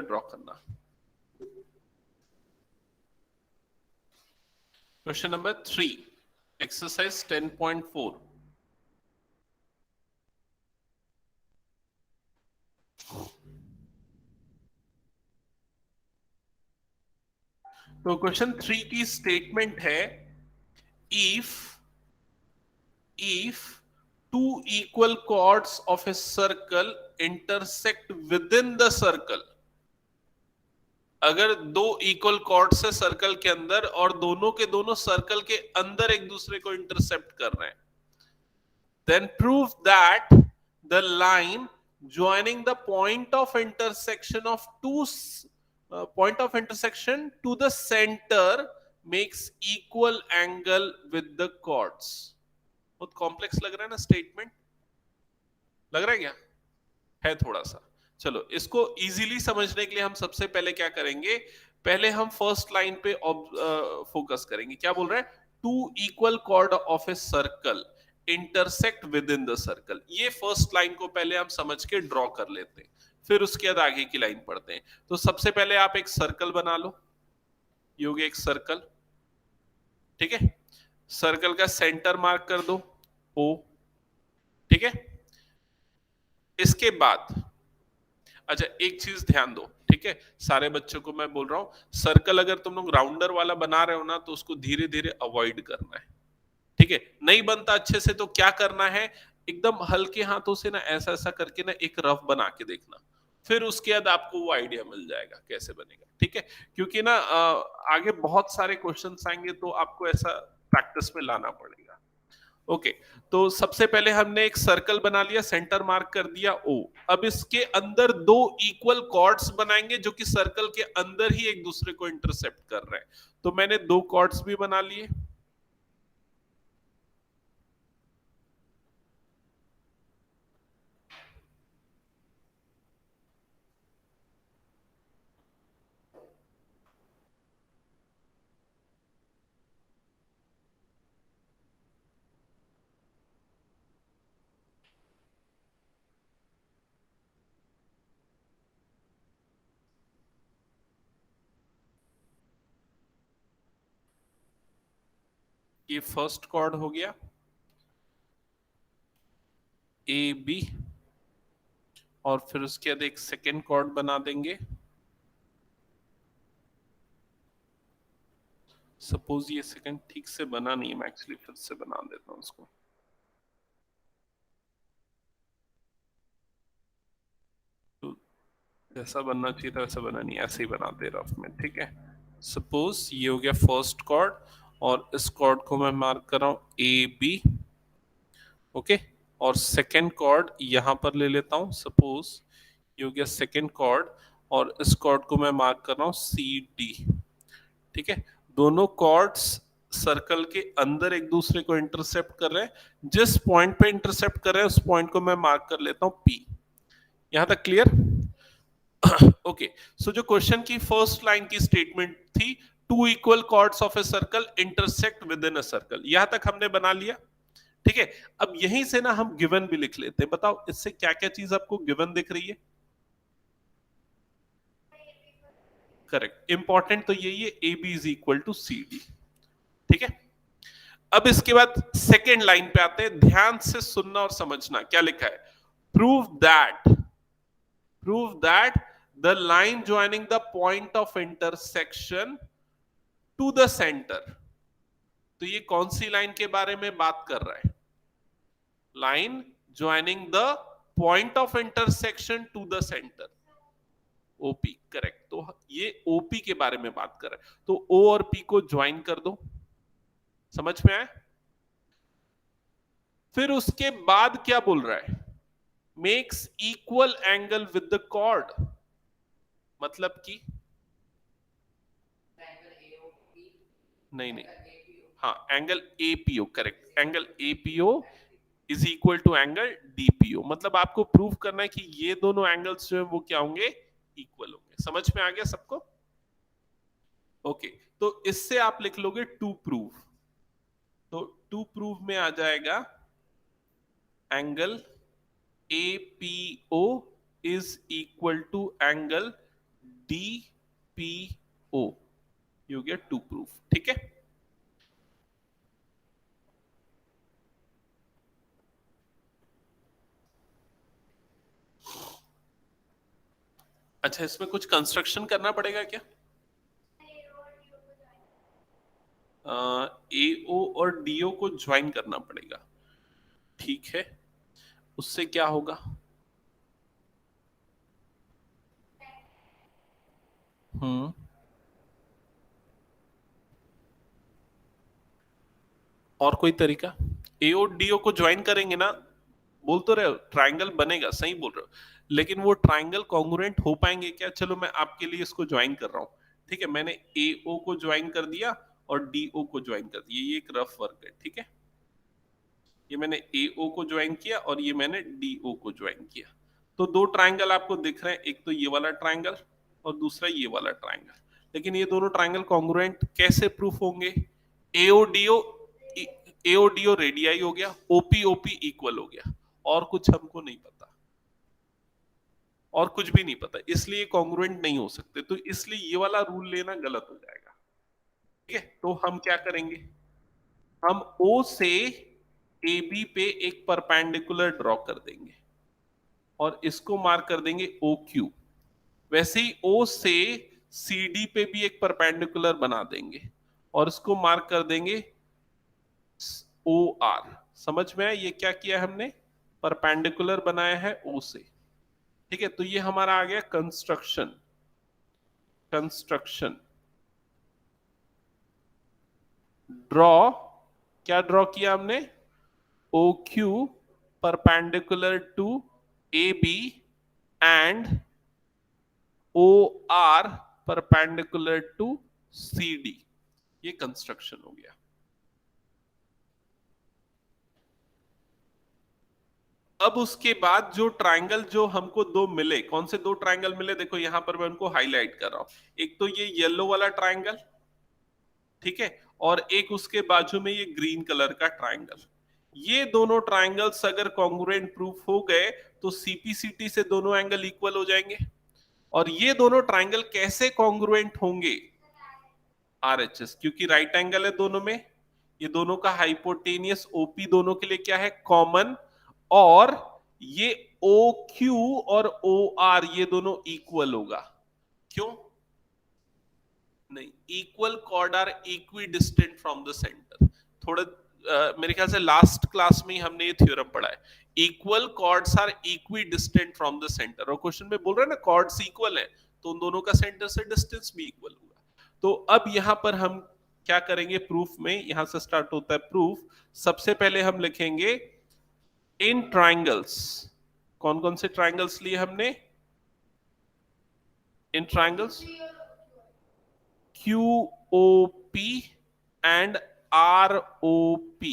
Figure draw करना। Question number 3, exercise 10.4। तो question 3 की स्टेटमेंट है, if two equal chords of a circle intersect within the circle, अगर दो इक्वल कॉर्ड्स है सर्कल के अंदर और दोनों के दोनों सर्कल के अंदर एक दूसरे को इंटरसेप्ट कर रहे हैं, then prove that the line joining the point of intersection of point of intersection to the center makes equal angle with the chords। बहुत कॉम्प्लेक्स लग रहा है ना स्टेटमेंट, लग रहा है क्या? है थोड़ा सा। चलो इसको इजीली समझने के लिए हम सबसे पहले क्या करेंगे, पहले हम फर्स्ट लाइन पे फोकस करेंगे। क्या बोल रहा है? Two equal chord of a circle intersect with in the circle. ये फर्स्ट लाइन को पहले हम समझ के ड्रॉ कर लेते हैं, फिर उसके बाद आगे की लाइन पढ़ते हैं। तो सबसे पहले आप एक सर्कल बना लो, ये हो गया एक सर्कल, ठीक है। सर्कल का सेंटर मार्क कर दो ओ, ठीक है। इसके बाद अच्छा एक चीज ध्यान दो, ठीक है, सारे बच्चों को मैं बोल रहा हूं, सर्कल अगर तुम लोग राउंडर वाला बना रहे हो ना तो उसको धीरे धीरे अवॉइड करना है, ठीक है। नहीं बनता अच्छे से तो क्या करना है, एकदम हल्के हाथों से ना ऐसा ऐसा करके ना एक रफ बना के देखना, फिर उसके बाद आपको वो आइडिया मिल जाएगा कैसे बनेगा, ठीक है। क्योंकि ना आगे बहुत सारे क्वेश्चंस आएंगे तो आपको ऐसा प्रैक्टिस में लाना पड़ेगा। ओके, तो सबसे पहले हमने एक सर्कल बना लिया, सेंटर मार्क कर दिया ओ। अब इसके अंदर दो इक्वल कॉर्ड्स बनाएंगे जो कि सर्कल के अंदर ही एक दूसरे को इंटरसेप्ट कर रहे हैं। तो मैंने दो कॉर्ड्स भी बना लिए। ये फर्स्ट कॉर्ड हो गया ए बी, और फिर उसके बाद एक सेकेंड कॉर्ड बना देंगे। सपोज ये सेकंड ठीक से बना नहीं है, मैं एक्चुअली फिर से बना देता हूं उसको। तो जैसा बनना चाहिए था वैसा बना नहीं, ऐसे ही बना दे रहा हूं मैं, ठीक है। सपोज ये हो गया फर्स्ट कॉर्ड और इस कॉर्ड को मैं मार्क कर रहा हूं ए बी, ओके। और सेकेंड कॉर्ड यहां पर ले लेता हूं, सपोज ये हो गया सेकेंड कॉर्ड और इस कॉर्ड को मैं मार्क कर रहा हूं सी डी, ठीक है। दोनों कॉर्ड्स सर्कल के अंदर एक दूसरे को इंटरसेप्ट कर रहे हैं, जिस पॉइंट पे इंटरसेप्ट कर रहे हैं उस पॉइंट को मैं मार्क कर लेता हूं पी। यहां तक क्लियर? ओके, सो जो क्वेश्चन की फर्स्ट लाइन की स्टेटमेंट थी, two equal chords of a circle intersect with in a circle, यहां तक हमने बना लिया, ठीक है। अब यहीं से ना हम गिवन भी लिख लेते हैं। बताओ इससे क्या क्या चीज आपको गिवन दिख रही है? करेक्ट, इंपॉर्टेंट तो यही है, A B is equal to C D, ठीक है। अब इसके बाद सेकेंड लाइन पे आते हैं, ध्यान से सुनना और समझना क्या लिखा है। Prove that the line joining the point of intersection to the centre. तो ये कौन सी लाइन के बारे में बात कर रहा है? Line joining the point of intersection to the centre, OP, correct. तो ये ओपी के बारे में बात कर रहा है, तो ओ और पी को ज्वाइन कर दो। समझ में आया? फिर उसके बाद क्या बोल रहा है? Makes equal angle with the chord, मतलब कि नहीं नहीं, हाँ angle APO, correct, angle APO is equal to angle DPO. मतलब आपको प्रूव करना है कि ये दोनों एंगल्स जो है वो क्या होंगे? इक्वल होंगे। समझ में आ गया सबको? ओके, तो इससे आप लिख लोगे टू प्रूव, तो टू प्रूव में आ जाएगा angle APO is equal to angle DPO, ये हो गया टू प्रूफ। ठीक है, अच्छा इसमें कुछ कंस्ट्रक्शन करना पड़ेगा क्या? AO और DO को ज्वाइन करना पड़ेगा। ठीक है, उससे क्या होगा? और कोई तरीका? AO DO को ज्वाइन करेंगे ना, बोल तो रहे हो ट्राइंगल बनेगा, सही बोल रहे हो, लेकिन वो ट्राइंगल कॉन्ग्रुएंट हो पाएंगे क्या? चलो मैं आपके लिए इसको ज्वाइन कर रहा हूँ। ठीक है, मैंने AO को ज्वाइन कर दिया और DO को ज्वाइन कर दिया, ये एक रफ वर्क है। ठीक है, ये मैंने AO को ज्वाइन किया और ये मैंने DO को ज्वाइन किया, तो दो ट्राइंगल आपको दिख रहे हैं, एक तो ये वाला ट्राइंगल और दूसरा ये वाला ट्राइंगल। लेकिन ये दोनों ट्राइंगल कॉन्ग्रुएंट कैसे प्रूफ होंगे? AODO, AODO रेडियाई हो गया, OPOP इक्वल हो गया, और कुछ हमको नहीं पता, और कुछ भी नहीं पता, इसलिए कॉन्ग्रुएंट नहीं हो सकते, तो इसलिए ये वाला रूल लेना गलत हो जाएगा। ठीक है, तो हम क्या करेंगे, हम O से AB पे एक परपेंडिकुलर ड्रॉ कर देंगे और इसको मार्क कर देंगे OQ। वैसे ही O से CD पे भी एक परपेंडिकुलर बना देंगे और इसको मार्क कर देंगे OR। समझ में आया ये क्या किया हमने? परपेंडिकुलर बनाया है O से। ठीक है, तो ये हमारा आ गया कंस्ट्रक्शन। कंस्ट्रक्शन ड्रॉ, क्या ड्रॉ किया हमने? OQ perpendicular to AB and OR perpendicular to CD, ये कंस्ट्रक्शन हो गया। अब उसके बाद जो ट्राइंगल जो हमको दो मिले, कौन से दो ट्राइंगल मिले, देखो यहां पर मैं उनको हाईलाइट कर रहा हूं। एक तो ये येलो वाला ट्राइंगल, ठीक है, और एक उसके बाजू में ये ग्रीन कलर का ट्राइंगल। ये दोनों ट्राइंगल्स अगर कॉन्ग्रुएंट प्रूफ हो गए तो CPCT से दोनों एंगल इक्वल हो जाएंगे। और ये दोनों ट्राइंगल कैसे कॉन्ग्रुएंट होंगे? RHS, क्योंकि राइट एंगल है दोनों में, ये दोनों का हाइपोटेनियस OP दोनों के लिए क्या है? कॉमन। और ये OQ और OR ये दोनों इक्वल होगा। क्यों नहीं? Equal chord are equidistant from the centre. थोड़ा मेरे ख्याल से लास्ट क्लास में ही हमने ये थ्योरम पढ़ा है, equal chords are equidistant from the centre. और क्वेश्चन में बोल रहे हैं ना कॉर्ड्स इक्वल है, तो उन दोनों का सेंटर से डिस्टेंस भी इक्वल होगा। तो अब यहां पर हम क्या करेंगे प्रूफ में, यहां से स्टार्ट होता है प्रूफ। सबसे पहले हम लिखेंगे इन ट्राइंगल्स, कौन कौन से ट्राइंगल्स लिए हमने? In triangles QOP and ROP,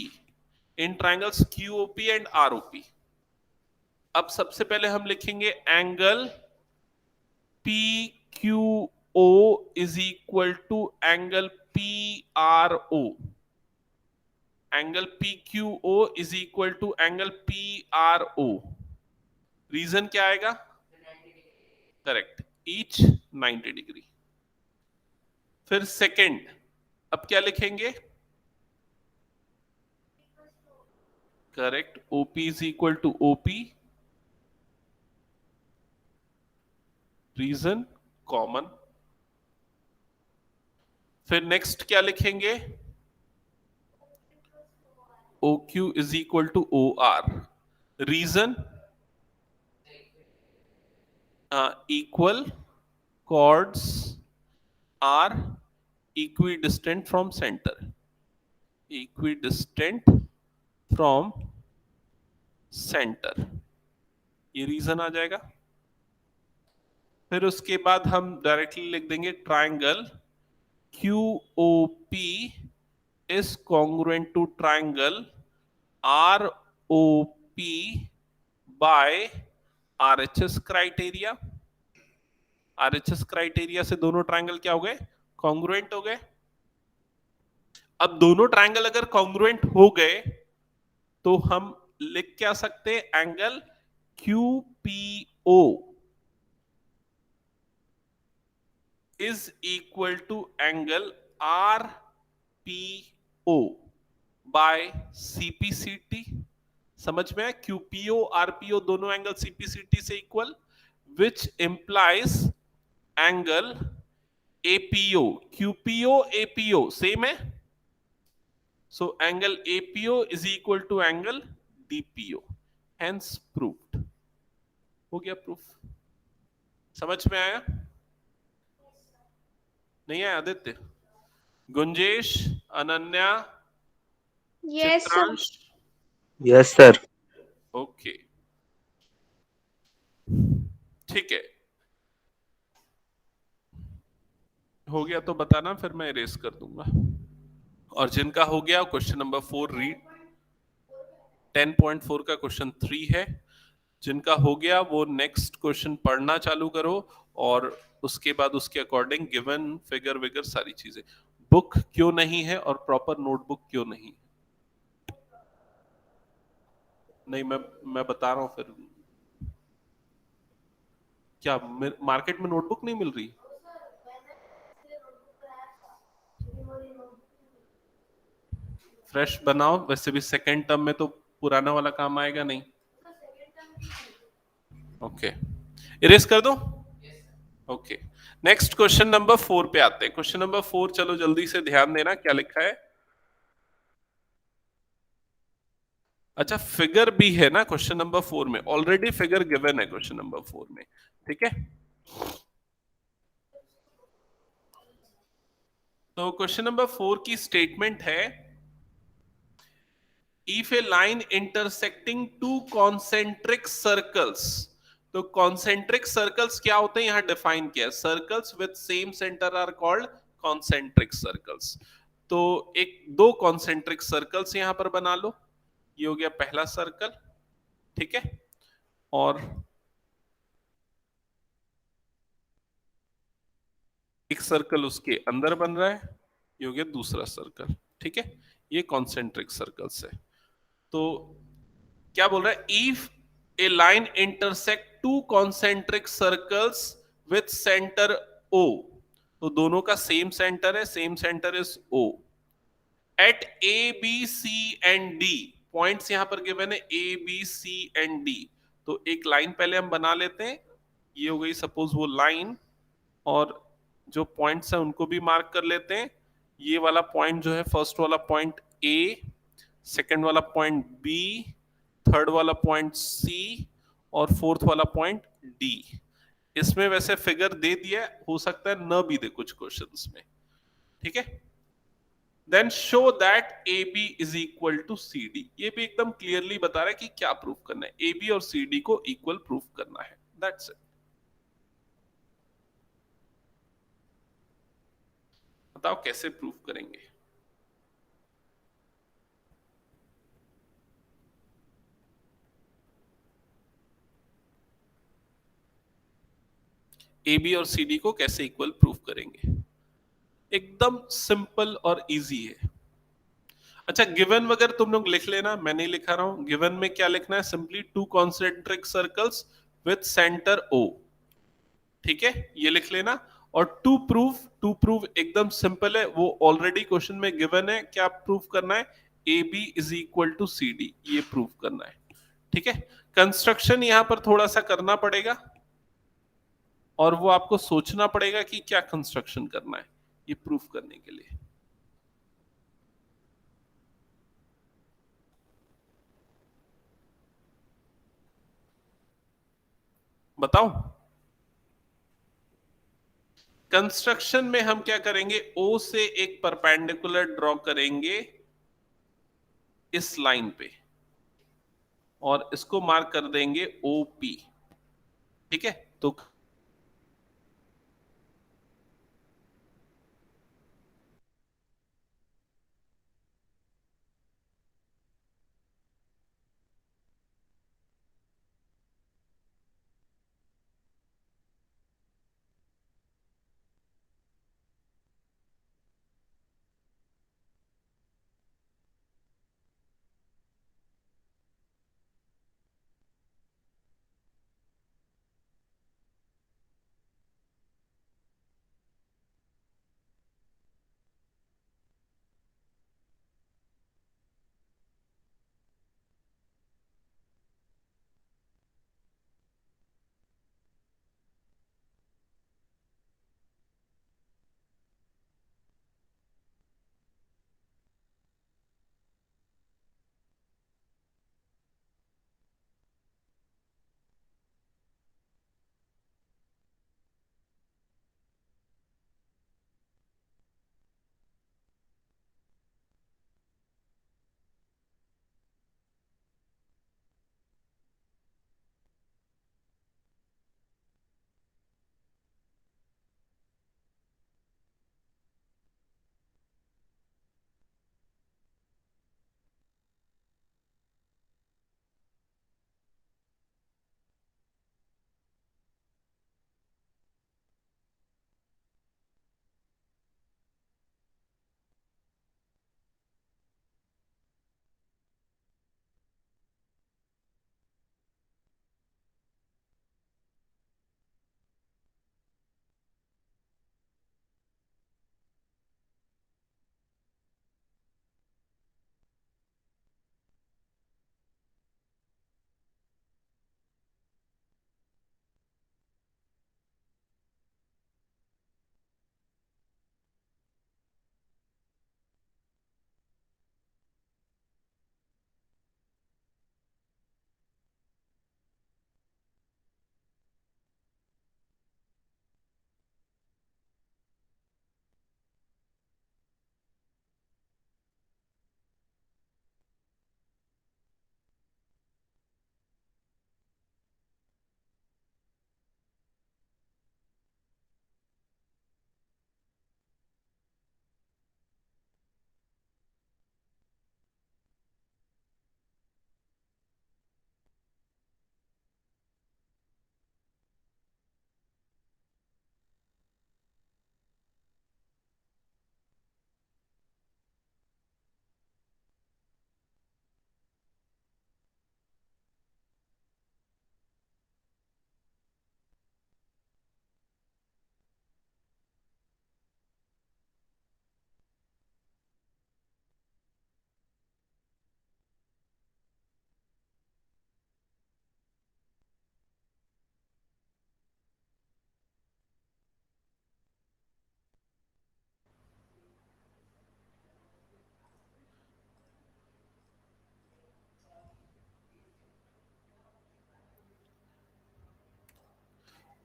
in triangles QOP and ROP। अब सबसे पहले हम लिखेंगे angle PQO is equal to angle PRO। Angle PQO is equal to angle PRO। Reason क्या आएगा? Correct, each 90 degree. फिर सेकंड, अब क्या लिखेंगे? Correct, OP is equal to OP, reason common. फिर नेक्स्ट क्या लिखेंगे? OQ is equal to OR, reason equal chords are equidistant from center, equidistant from center, ये रीजन आ जाएगा। फिर उसके बाद हम डायरेक्टली लिख देंगे triangle QOP is congruent to triangle ROP by RHS criteria. RHS criteria से दोनों ट्राइंगल क्या हो गए? कॉन्ग्रुएंट हो गए। अब दोनों ट्राइंगल अगर कॉन्ग्रुएंट हो गए तो हम लिख क्या सकते हैं? Angle QPO is equal to angle RPO by CPCT। समझ में है? QPO RPO दोनों एंगल CPCT से equal, which implies angle APO। QPO APO same है, so angle APO is equal to angle DPO, hence proved। हो गया proof. समझ में आया? नहीं आया Aditya? Gunjesh, Ananya, yes sir. Chitransh? Yes sir. Okay, ठीक है, हो गया तो बताना, फिर मैं इरेज कर दूंगा। और जिनका हो गया क्वेश्चन नंबर 4 रीड। 10.4 का क्वेश्चन 3 है। जिनका हो गया वो नेक्स्ट क्वेश्चन पढ़ना चालू करो, और उसके बाद उसके अकॉर्डिंग गिवन फिगर विगर सारी चीजें। बुक क्यों नहीं है और प्रॉपर नोटबुक क्यों नहीं? नहीं, मैं बता रहा हूं फिर। क्या मार्केट में नोटबुक नहीं मिल रही? फ्रेश बनाओ, वैसे भी सेकेंड टर्म में तो पुराना वाला काम आएगा नहीं। ओके, इरेज कर दो। ओके, नेक्स्ट क्वेश्चन नंबर 4 पे आते हैं। क्वेश्चन नंबर 4, चलो जल्दी से ध्यान देना क्या लिखा है। अच्छा, फिगर भी है ना क्वेश्चन नंबर 4 में? ऑलरेडी फिगर गिवन है क्वेश्चन नंबर 4 में, ठीक है। तो क्वेश्चन नंबर 4 की स्टेटमेंट है, if a line intersecting two concentric circles. तो कॉन्सेंट्रिक सर्कल्स क्या होते हैं यहां डिफाइन किया है, circles with same centre are called concentric circles. तो एक दो कॉन्सेंट्रिक सर्कल्स यहां पर बना लो, ये हो गया पहला सर्कल, ठीक है। और एक सर्कल उसके अंदर बन रहा है, ये हो गया दूसरा सर्कल, ठीक है। ये कॉन्सेंट्रिक सर्कल्स है। तो क्या बोल रहा है, if a line intersect two concentric circles with centre O. तो दोनों का सेम सेंटर है, same centre is O. At A B C and D, points यहां पर गिवन है A B C and D. तो एक लाइन पहले हम बना लेते हैं, ये हो गई सपोज वो लाइन, और जो पॉइंट्स हैं उनको भी मार्क कर लेते हैं। ये वाला पॉइंट जो है, फर्स्ट वाला पॉइंट ए, सेकंड वाला पॉइंट बी, थर्ड वाला पॉइंट सी, और फोर्थ वाला पॉइंट डी। इसमें वैसे फिगर दे दिया, हो सकता है न भी दे कुछ क्वेश्चंस में, ठीक है। Then show that A B is equal to C D. ये भी एकदम क्लियरली बता रहा है कि क्या प्रूफ करना है, ए बी और सी डी को इक्वल प्रूफ करना है, दैट्स इट। बताओ कैसे प्रूफ करेंगे? ए बी और सी डी को कैसे इक्वल प्रूफ करेंगे? एकदम सिंपल और इजी है। अच्छा, गिवन वगैरह तुम लोग लिख लेना, मैं नहीं लिखा रहा हूं। गिवन में क्या लिखना है, simply two concentric circles with centre O, ठीक है, ये लिख लेना। और टू प्रूव एकदम सिंपल है, वो ऑलरेडी क्वेश्चन में गिवन है। क्या प्रूफ करना है, A B is equal to C D, ये प्रूफ करना है, ठीक है। कंस्ट्रक्शन यहां पर थोड़ा सा करना पड़ेगा, और वो आपको सोचना पड़ेगा कि क्या कंस्ट्रक्शन करना है ये प्रूफ करने के लिए। बताओ। कंस्ट्रक्शन में हम क्या करेंगे, ओ से एक परपेंडिकुलर ड्रॉ करेंगे इस लाइन पे, और इसको मार्क कर देंगे ओपी, ठीक है। तो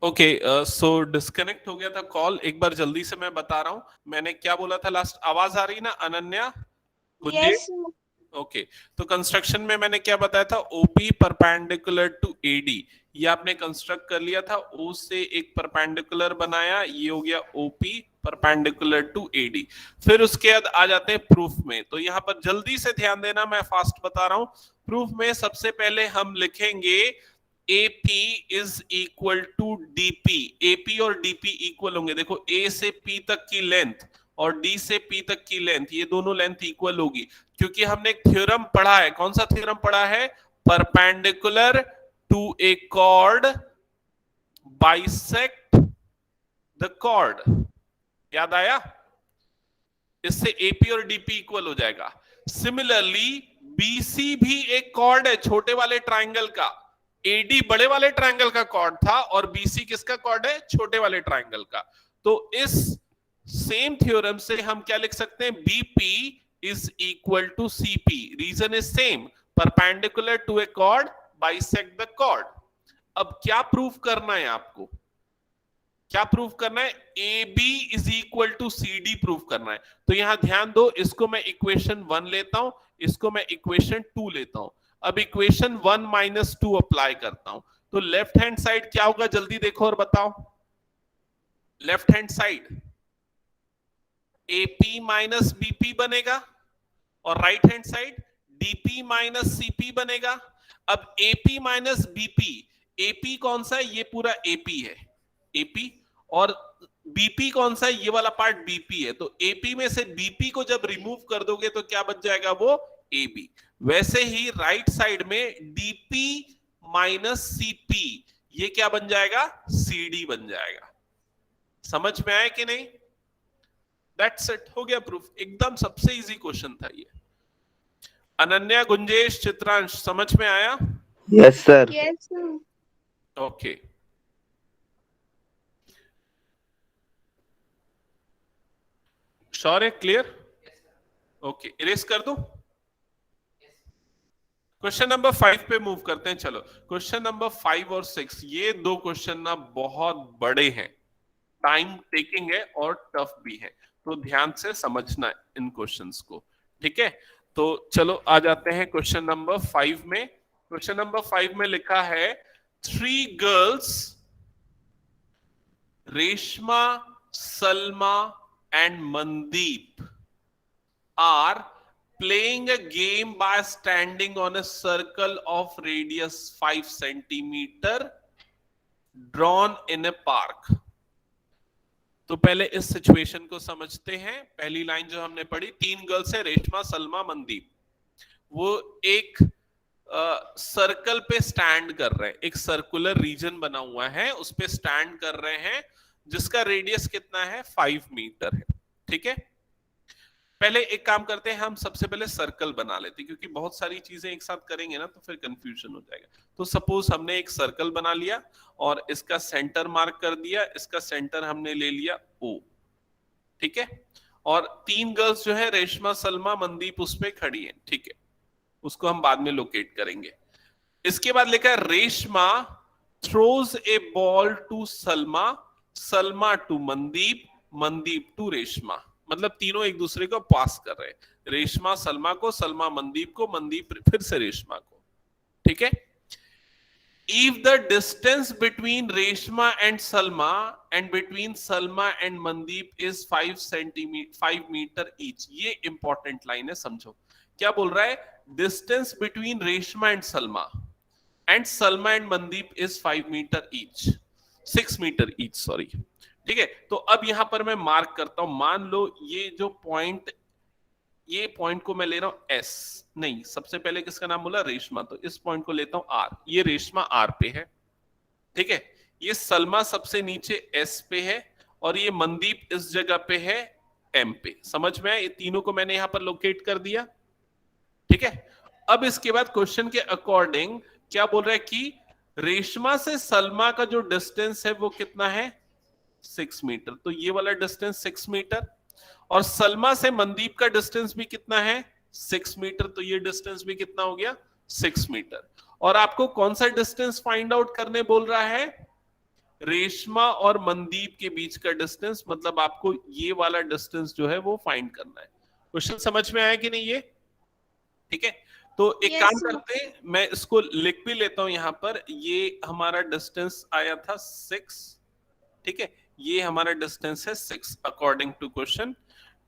ओके, सो डिस्कनेक्ट हो गया था कॉल। एक बार जल्दी से मैं बता रहा हूं, मैंने क्या बोला था लास्ट। आवाज आ रही ना अनन्या? गुंजे? Yes. ओके, तो कंस्ट्रक्शन में मैंने क्या बताया था, ओपी परपेंडिकुलर टू एडी। ये आपने कंस्ट्रक्ट कर लिया था, ओ से एक परपेंडिकुलर बनाया, ये हो गया ओपी परपेंडिकुलर टू एडी। फिर उसके बाद आ जाते हैं प्रूफ में। तो यहां पर जल्दी से ध्यान देना, मैं फास्ट बता रहा हूं। प्रूफ में सबसे पहले हम लिखेंगे AP is equal to DP। AP और DP इक्वल होंगे। देखो, A से P तक की लेंथ और D से P तक की लेंथ, ये दोनों लेंथ इक्वल होगी, क्योंकि हमने एक थ्योरम पढ़ा है। कौन सा थ्योरम पढ़ा है? Perpendicular to a chord bisect the chord. याद आया? इससे एपी और डीपी इक्वल हो जाएगा। सिमिलरली बीसी भी एक कॉर्ड है छोटे वाले ट्राइंगल का। एडी बड़े वाले ट्राइंगल का कॉर्ड था और बीसी किसका कॉर्ड है? छोटे वाले ट्राइंगल का। तो इस सेम थ्योरम से हम क्या लिख सकते हैं? BP is equal to CP. Reason is same, perpendicular to a chord bisect the chord. अब क्या प्रूफ करना है आपको? क्या प्रूफ करना है? A B is equal to C D proof करना है। तो यहां ध्यान दो, इसको मैं इक्वेशन 1 लेता हूं, इसको मैं इक्वेशन 2 लेता हूं। अब इक्वेशन 1 माइनस 2 अप्लाई करता हूं, तो लेफ्ट हैंड साइड क्या होगा? जल्दी देखो और बताओ। Left hand side AP minus BP बनेगा और right hand side DP minus CP बनेगा। अब एपी माइनस बीपी, एपी कौन सा है? ये पूरा एपी है, एपी। और बीपी कौन सा है? ये वाला पार्ट बीपी है। तो एपी में से बीपी को जब रिमूव कर दोगे तो क्या बच जाएगा? वो एबी। वैसे ही राइट साइड में डीपी माइनस सीपी, ये क्या बन जाएगा? सीडी बन जाएगा। समझ में आया कि नहीं? दैट्स इट, हो गया प्रूफ। एकदम सबसे इजी क्वेश्चन था ये। अनन्या, गुंजेश, चित्रांश, समझ में आया? Yes, sir. Yes, sir. Okay, sure है? क्लियर? ओके, इरेज कर दो। क्वेश्चन नंबर 5 पे मूव करते हैं। चलो, क्वेश्चन नंबर 5 और 6, ये दो क्वेश्चन ना बहुत बड़े हैं, टाइम टेकिंग है और टफ भी है, तो ध्यान से समझना इन क्वेश्चंस को, ठीक है? तो चलो आ जाते हैं क्वेश्चन नंबर 5 में। क्वेश्चन नंबर 5 में लिखा है 3 girls, Reshma, Salma and Mandeep are playing a game by standing on a circle of radius 5 centimeter drawn in a park। तो पहले इस सिचुएशन को समझते हैं। पहली लाइन जो हमने पढ़ी, 3 गर्ल्स है, रेशमा, सलमा, मनदीप। वो एक सर्कल पे स्टैंड कर रहे हैं, एक सर्कुलर रीजन बना हुआ है, उस पे स्टैंड कर रहे हैं, जिसका रेडियस कितना है? 5 मीटर है, ठीक है? पहले एक काम करते हैं, हम सबसे पहले सर्कल बना लेते हैं, क्योंकि बहुत सारी चीजें एक साथ करेंगे ना तो फिर कंफ्यूजन हो जाएगा। तो सपोज हमने एक सर्कल बना लिया और इसका सेंटर मार्क कर दिया, इसका सेंटर हमने ले लिया O, ठीक है? और 3 गर्ल्स जो है, रेशमा, सलमा, मनदीप, उस पे खड़ी हैं, ठीक है? उसको हम बाद में लोकेट करेंगे। इसके बाद लिखा है Reshma throws a ball to Salma, Salma to Mandeep, Mandeep to Reshma. मतलब तीनों एक दूसरे को पास कर रहे हैं, रेशमा सलमा को, सलमा मनदीप को, मनदीप फिर से रेशमा को, ठीक है? If the distance between Reshma and Salma and between Salma and Mandeep is 5 meter each, ये इंपॉर्टेंट लाइन है, समझो क्या बोल रहा है? Distance between Reshma and Salma and Mandeep is 5 metre each, 6 metre each, sorry, ठीक है? तो अब यहां पर मैं मार्क करता हूं। मान लो ये जो पॉइंट, ये पॉइंट को मैं ले रहा हूं S, नहीं, सबसे पहले किसका नाम बोला? रेशमा। तो इस पॉइंट को लेता हूं R, ये रेशमा R पे है, ठीक है? ये सलमा सबसे नीचे S पे है और ये मनदीप इस जगह पे है M पे। समझ में आया? ये तीनों को मैंने यहां पर लोकेट कर दिया, ठीक है? अब इसके बाद क्वेश्चन के अकॉर्डिंग क्या बोल रहा है कि रेशमा से सलमा का जो डिस्टेंस है वो कितना है? 6 मीटर। तो ये वाला डिस्टेंस 6 मीटर, और सलमा से मनदीप का डिस्टेंस भी कितना है? 6 मीटर। तो ये डिस्टेंस भी कितना हो गया? 6 मीटर। और आपको कौन सा डिस्टेंस फाइंड आउट करने बोल रहा है? रेशमा और मनदीप के बीच का डिस्टेंस, मतलब आपको ये वाला डिस्टेंस जो है वो फाइंड करना है। क्वेश्चन समझ में आया कि नहीं ये? ठीक है, तो एक Yes, काम sir. करते हैं, मैं इसको लिख भी लेता हूं यहां पर। ये हमारा डिस्टेंस आया था 6, ठीक है, ये हमारा डिस्टेंस है 6 अकॉर्डिंग टू क्वेश्चन।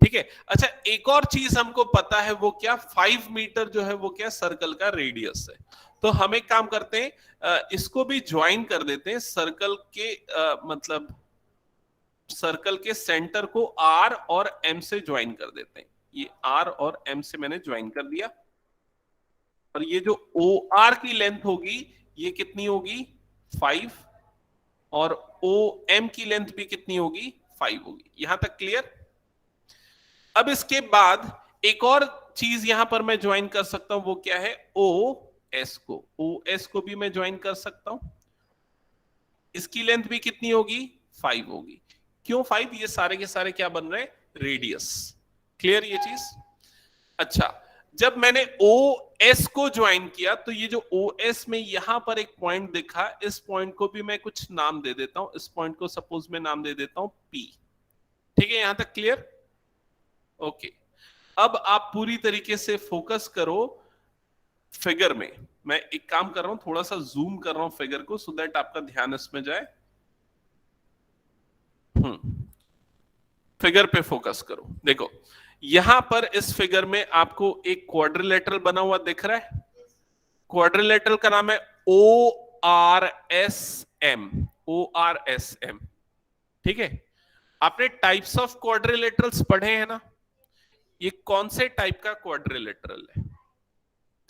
ठीक है, अच्छा एक और चीज हमको पता है, वो क्या, 5 मीटर जो है वो क्या, सर्कल का रेडियस है। तो हम एक काम करते हैं, इसको भी ज्वाइन कर देते हैं सर्कल के, मतलब सर्कल के सेंटर को आर और एम से ज्वाइन कर देते हैं। ये आर और एम से मैंने ज्वाइन कर दिया, और ये जो ओ आर की लेंथ होगी ये कितनी होगी, 5, और ओ एम की लेंथ भी कितनी होगी, 5 होगी। यहां तक क्लियर? अब इसके बाद एक और चीज यहां पर मैं ज्वाइन कर सकता हूं, वो क्या है, ओ एस को, ओ एस को भी मैं ज्वाइन कर सकता हूं। इसकी लेंथ भी कितनी होगी, 5 होगी। क्यों 5? ये सारे के सारे क्या बन रहे हैं, रेडियस। क्लियर ये चीज? अच्छा, जब मैंने ओ एस को ज्वाइन किया तो ये जो ओ एस में यहां पर एक पॉइंट दिखा, इस पॉइंट को भी मैं कुछ नाम दे देता हूं। इस पॉइंट को सपोज मैं नाम दे देता हूं पी। ठीक है, यहां तक क्लियर? ओके, अब आप पूरी तरीके से फोकस करो फिगर में। मैं एक काम कर रहा हूं, थोड़ा सा जूम कर रहा हूं फिगर को, सो दैट आपका ध्यान इसमें जाए। फिगर पे फोकस करो। देखो यहां पर इस फिगर में आपको एक क्वाड्रिलेटरल बना हुआ दिख रहा है। क्वाड्रिलेटरल का नाम है O R S M, O R S M. ठीक है, आपने टाइप्स ऑफ क्वाड्रिलेटरल्स पढ़े हैं ना? ये कौन से टाइप का क्वाड्रिलेटरल है?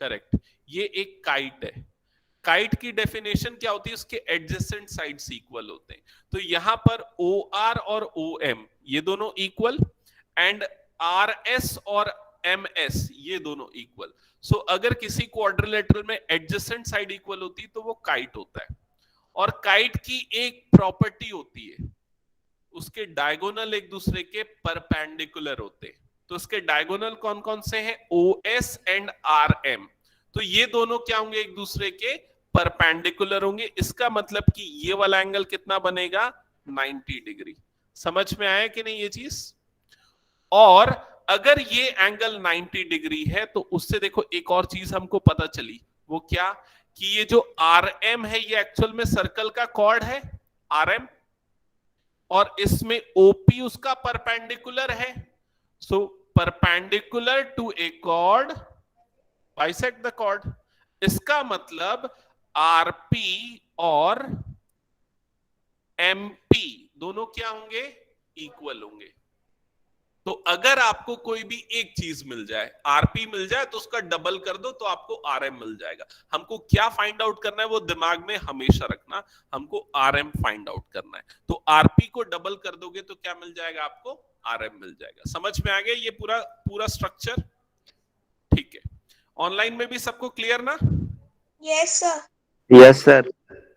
करेक्ट, ये एक काइट है। काइट की डेफिनेशन क्या होती है, उसके एडजेसेंट साइड्स इक्वल होते हैं। तो यहां पर ओ आर और ओ एम ये दोनों इक्वल, एंड आर एस और एम एस ये दोनों इक्वल। सो अगर किसी क्वाड्रिलेटरल में एडजेसेंट साइड इक्वल होती तो वो काइट होता है। और काइट की एक प्रॉपर्टी होती है, उसके डायगोनल एक दूसरे के परपेंडिकुलर होते हैं। तो उसके डायगोनल कौन कौन से हैं, O S and R M. तो ये दोनों क्या होंगे, एक दूसरे के परपेंडिकुलर होंगे। इसका मतलब कि ये वाला एंगल कितना बनेगा, 90 डिग्री। समझ में आया कि नहीं ये चीज? और अगर ये एंगल 90 डिग्री है तो उससे देखो एक और चीज हमको पता चली, वो क्या, कि ये जो आर एम है ये एक्चुअल में सर्कल का कॉर्ड है, आर एम, और इसमें ओपी उसका परपेंडिकुलर है। So perpendicular to a chord bisect the chord. इसका मतलब आरपी और एमपी दोनों क्या होंगे, इक्वल होंगे। तो अगर आपको कोई भी एक चीज मिल जाए, आरपी मिल जाए, तो उसका डबल कर दो तो आपको आरएम मिल जाएगा। हमको क्या फाइंड आउट करना है वो दिमाग में हमेशा रखना, हमको आरएम फाइंड आउट करना है। तो आरपी को डबल कर दोगे तो क्या मिल जाएगा आपको, आरएम मिल जाएगा। समझ में आ गया ये पूरा पूरा स्ट्रक्चर? ठीक है, ऑनलाइन में भी सबको क्लियर ना? Yes, sir. Yes sir.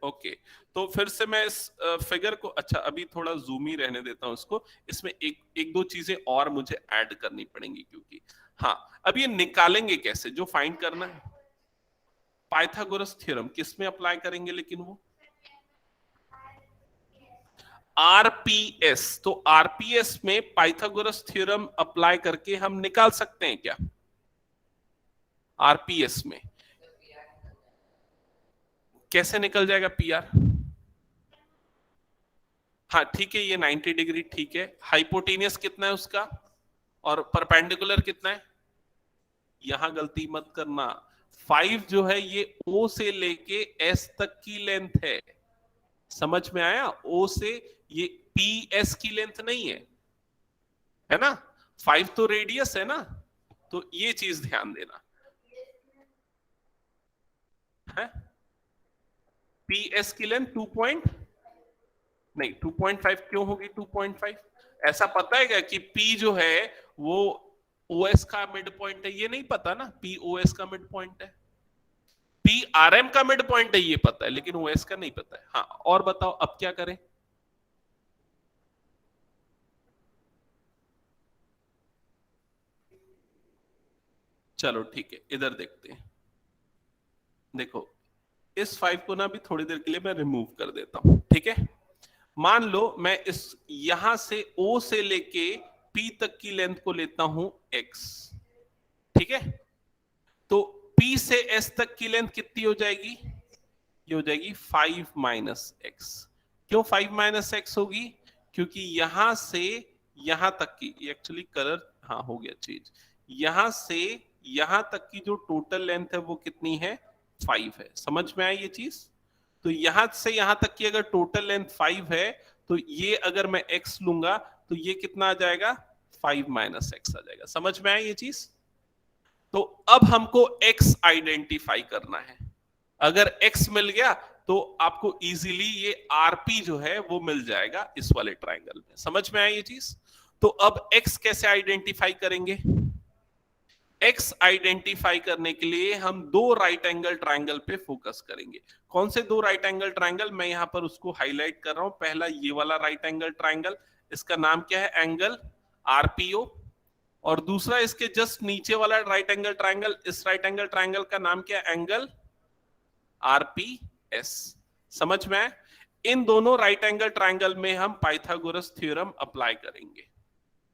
Okay, तो फिर से मैं इस फिगर को, अच्छा अभी थोड़ा जूम ही रहने देता हूं इसको। इसमें एक दो चीजें और मुझे ऐड करनी पड़ेंगी, क्योंकि हाँ, अब ये निकालेंगे कैसे, जो फाइंड करना है, पाइथागोरस थ्योरम किस में अप्लाई करेंगे, लेकिन वो आरपीएस। तो आरपीएस में पाइथागोरस थ्योरम अप्लाई करके हम निकाल सकते हैं क्या, आरपीएस में कैसे निकल जाएगा पीआर? हाँ ठीक है, ये 90 डिग्री ठीक है। हाइपोटेनियस कितना है उसका, और परपेंडिकुलर कितना है? यहां गलती मत करना, 5 जो है ये ओ से लेके एस तक की लेंथ है। समझ में आया? ओ से ये पी एस की लेंथ नहीं है ना? 5 तो रेडियस है ना, तो ये चीज ध्यान देना है। पी एस की लेंथ 2.5 क्यों होगी 2.5? ऐसा पता है क्या कि P जो है वो OS का मिड पॉइंट है? ये नहीं पता ना, P OS का मिड पॉइंट है। P RM का मिड पॉइंट है ये पता है, लेकिन OS का नहीं पता है। हाँ, और बताओ अब क्या करें? चलो ठीक है, इधर देखते हैं। देखो इस 5 को ना भी थोड़ी देर के लिए मैं रिमूव कर देता हूं, ठीक है? मान लो मैं इस यहां से O से लेके P तक की लेंथ को लेता हूं x, ठीक है? तो P से S तक की लेंथ कितनी हो जाएगी? ये हो जाएगी 5 माइनस एक्स। क्यों 5 माइनस एक्स होगी? क्योंकि यहां से यहां तक की, एक्चुअली कलर हाँ हो गया चेंज, यहां से यहां तक की जो टोटल लेंथ है वो कितनी है? 5 है। समझ में आई ये चीज? तो यहां से यहां तक की अगर टोटल लेंथ 5 है तो ये अगर मैं x लूंगा तो ये कितना आ जाएगा? 5 माइनस एक्स आ जाएगा। समझ में आई ये चीज? तो अब हमको x आइडेंटिफाई करना है। अगर x मिल गया तो आपको इजीली ये rp जो है वो मिल जाएगा इस वाले ट्रायंगल में। समझ में आई ये चीज? तो अब x कैसे आइडेंटिफाई करेंगे? x आइडेंटिफाई करने के लिए हम दो राइट एंगल ट्रायंगल पे फोकस करेंगे। कौन से दो राइट एंगल ट्रायंगल? मैं यहां पर उसको हाईलाइट कर रहा हूं। पहला ये वाला राइट एंगल ट्रायंगल, इसका नाम क्या है? Angle RPO. और दूसरा इसके जस्ट नीचे वाला राइट एंगल ट्रायंगल, इस राइट एंगल ट्रायंगल का नाम क्या है? Angle RPS. समझ में आए? इन दोनों राइट एंगल ट्रायंगल में हम पाइथागोरस थ्योरम अप्लाई करेंगे।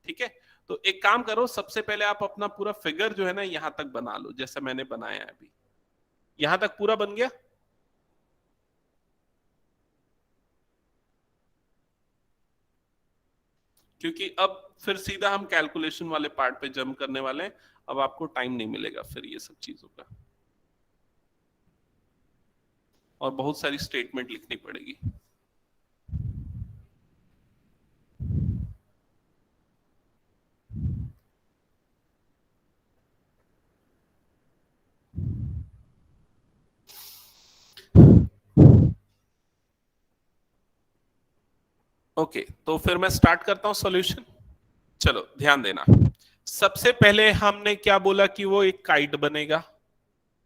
ठीक है? तो एक काम करो, सबसे पहले आप अपना पूरा फिगर जो है ना यहां तक बना लो, जैसे मैंने बनाया है अभी। यहां तक पूरा बन गया? क्योंकि अब फिर सीधा हम कैलकुलेशन वाले पार्ट पे जंप करने वाले हैं। अब आपको टाइम नहीं मिलेगा फिर ये सब चीजों का, और बहुत सारी स्टेटमेंट लिखनी पड़ेगी। ओके, तो फिर मैं स्टार्ट करता हूं सॉल्यूशन। चलो ध्यान देना। सबसे पहले हमने क्या बोला कि वो एक काइट बनेगा,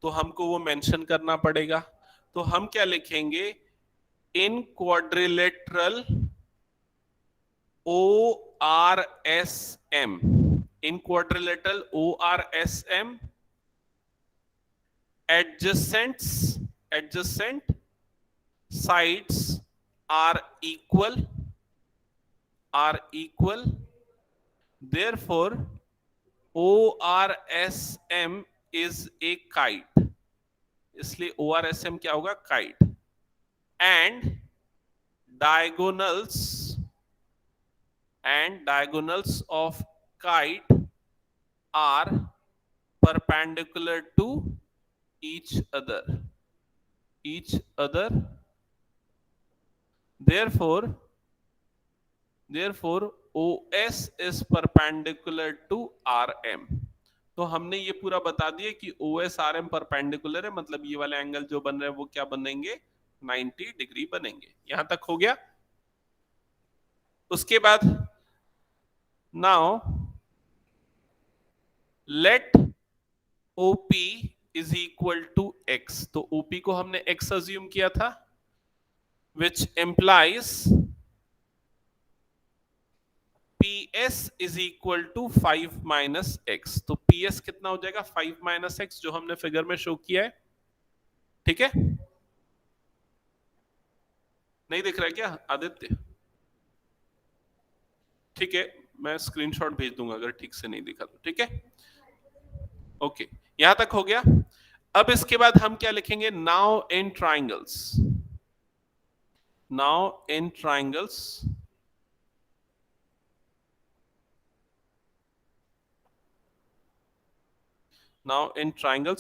तो हमको वो मेंशन करना पड़ेगा। तो हम क्या लिखेंगे? इन quadrilateral ORSM, in quadrilateral ORSM adjacent sides are equal, therefore ORSM is a kite, इसलिए ORSM क्या होगा? Kite. and diagonals of kite are perpendicular to each other, therefore OS is perpendicular to RM। तो हमने ये पूरा बता दिया कि OS RM परपेंडिकुलर है, मतलब ये वाले एंगल जो बन रहे हैं वो क्या बनेंगे? 90 डिग्री बनेंगे। यहां तक हो गया? उसके बाद now let OP is equal to x। तो OP को हमने x अज्यूम किया था, which implies PS is equal to 5 minus x. तो PS कितना हो जाएगा? 5 माइनस एक्स, जो हमने फिगर में शो किया है। ठीक है? नहीं दिख रहा है क्या आदित्य? ठीक है, मैं स्क्रीनशॉट भेज दूंगा अगर ठीक से नहीं दिखा तो। ठीक है, ओके, यहां तक हो गया। अब इसके बाद हम क्या लिखेंगे? Now in triangles, now in triangles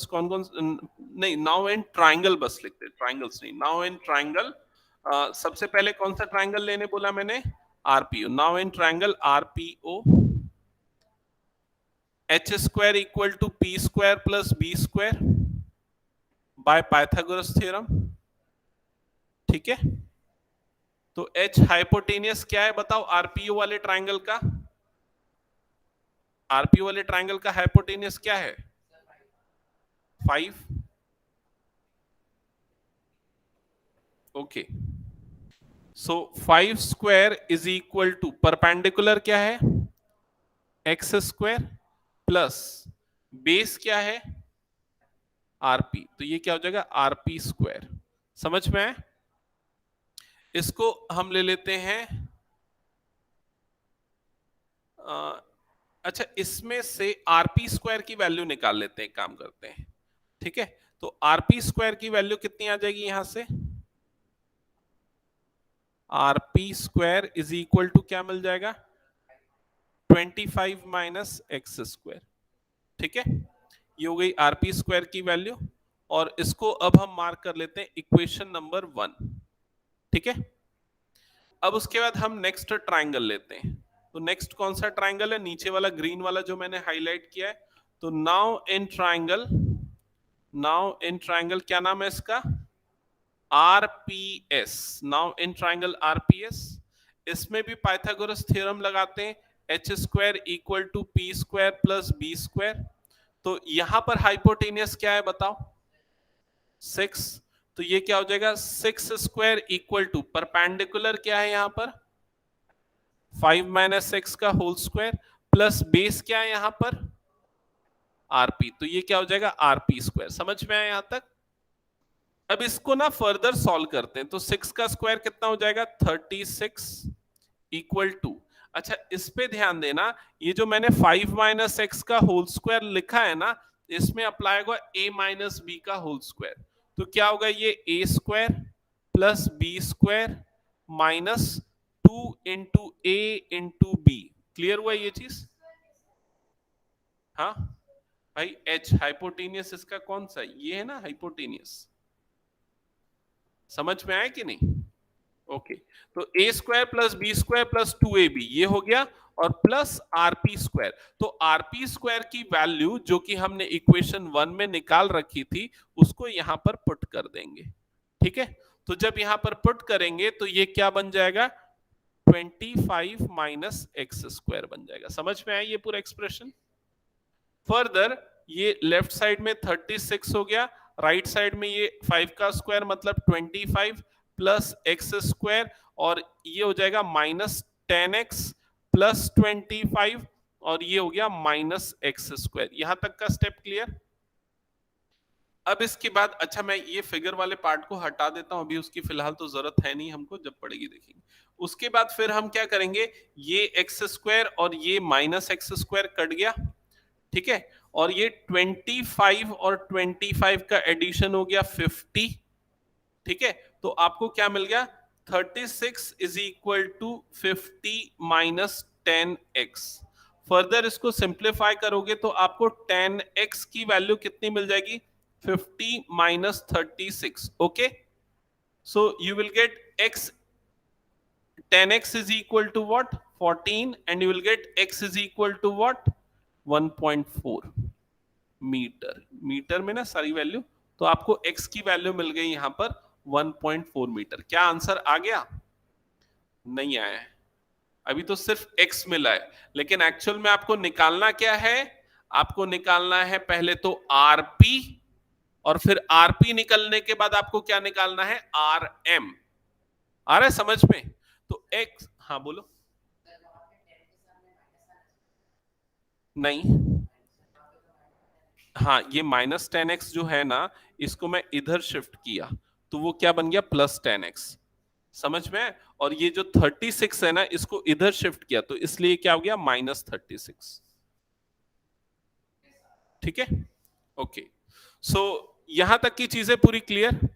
कौन कौन? नहीं, नाउ इन ट्राइंगल बस लिखते, ट्राइंगल्स नहीं। नाउ इन ट्राइंगल, सबसे पहले कौन सा ट्राइंगल लेने बोला मैंने? RPO. Now in triangle RPO, H square equal to P square plus B square by Pythagoras theorem. ठीक है? तो एच हाइपोटेनियस क्या है बताओ? आरपीओ वाले ट्राइंगल का, आरपीओ वाले ट्राइंगल का हाइपोटेनियस क्या है? 5। Okay, so 5 square is equal to, perpendicular क्या है? एक्स स्क्वायर प्लस बेस क्या है? आरपी। तो ये क्या हो जाएगा? RP square. समझ में आए? इसको हम ले लेते हैं अच्छा, इसमें से आरपी स्क्वायर की वैल्यू निकाल लेते हैं, काम करते हैं। ठीक है, तो आरपी स्क्वायर की वैल्यू कितनी आ जाएगी यहां से? RP square is equal to क्या मिल जाएगा? 25 माइनस एक्स स्क्वायर। ठीक है, ये हो गई आरपी स्क्वायर की वैल्यू, और इसको अब हम मार्क कर लेते हैं इक्वेशन नंबर 1। ठीक है, अब उसके बाद हम नेक्स्ट ट्राइंगल लेते हैं। तो नेक्स्ट कौन सा ट्राइंगल है? नीचे वाला ग्रीन वाला जो मैंने हाईलाइट किया है। तो नाउ इन ट्राइंगल क्या नाम है इसका? RPS. Now in triangle RPS, इसमें भी पाइथागोरस थ्योरम लगाते हैं, H square equal to P square plus B square. तो यहां पर हाइपोटेनियस क्या है बताओ? 6। तो ये क्या हो जाएगा? 6 स्क्वायर इक्वल टू परपेंडिकुलर क्या है यहां पर? 5 माइनस 6 का होल स्क्वायर प्लस बेस क्या है यहां पर? आरपी। तो ये क्या हो जाएगा? RP square. समझ में आया यहां तक? अब इसको ना फर्दर सॉल्व करते हैं। तो 6 का स्क्वायर कितना हो जाएगा? 36 इक्वल टू, अच्छा इस पे ध्यान देना, ये जो मैंने 5 माइनस एक्स का होल स्क्वायर लिखा है ना, इसमें अप्लाई होगा a माइनस बी का होल स्क्वायर। तो क्या होगा? ये a square plus B square minus 2 into A into B. Clear हुआ ये चीज? हाँ भाई, h हाइपोटेनियस इसका कौन सा है? ये है ना हाइपोटेनियस। समझ में आया कि नहीं? ओके, तो A square plus B square plus 2ab ये हो गया, और प्लस आरपी स्क्वायर। तो आरपी स्क्वायर की वैल्यू जो कि हमने इक्वेशन 1 में निकाल रखी थी, उसको यहां पर पुट कर देंगे। ठीक है, तो जब यहां पर पुट करेंगे तो ये क्या बन जाएगा? 25 माइनस एक्स स्क्वायर बन जाएगा। समझ में आया ये पूरा एक्सप्रेशन? फर्दर ये लेफ्ट साइड में 36 हो गया, राइट साइड में ये 5 का स्क्वायर मतलब 25 प्लस एक्स स्क्वायर, और ये हो जाएगा माइनस 10x प्लस 25, और ये हो गया माइनस एक्स स्क्वायर। यहां तक का स्टेप क्लियर? अब इसके बाद, अच्छा मैं ये फिगर वाले पार्ट को हटा देता हूं, अभी उसकी फिलहाल तो जरूरत है नहीं हमको, जब पड़ेगी देखेंगे। उसके बाद फिर हम क्या करेंगे, ये एक्स स्क्वायर और ये माइनस एक्स स्क्वायर कट गया। ठीक है, और ये 25 और 25 का एडिशन हो गया 50। ठीक है, तो आपको क्या मिल गया? 36 is equal to 50 minus 10x। Further इसको सिंप्लीफाई करोगे तो आपको 10x की वैल्यू कितनी मिल जाएगी? 50 minus 36। Okay, so you will gate x, 10x is equal to what? 14, and you will get x is equal to what? 1.4 metre. Metre में ना सारी वैल्यू, तो आपको x की वैल्यू मिल गई यहां पर 1.4 मीटर। क्या आंसर आ गया? नहीं आया है, अभी तो सिर्फ x मिला है, लेकिन एक्चुअल में आपको निकालना क्या है? आपको निकालना है पहले तो rp, और फिर rp निकलने के बाद आपको क्या निकालना है? rm। आ रहा है समझ में? तो x, हाँ बोलो। नहीं, हाँ ये माइनस 10x जो है ना, इसको मैं इधर शिफ्ट किया तो वो क्या बन गया? Plus 10x। समझ में? और ये जो 36 है ना, इसको इधर शिफ्ट किया तो इसलिए क्या हो गया? माइनस 36। ठीक है, ओके, सो यहां तक की चीजें पूरी क्लियर।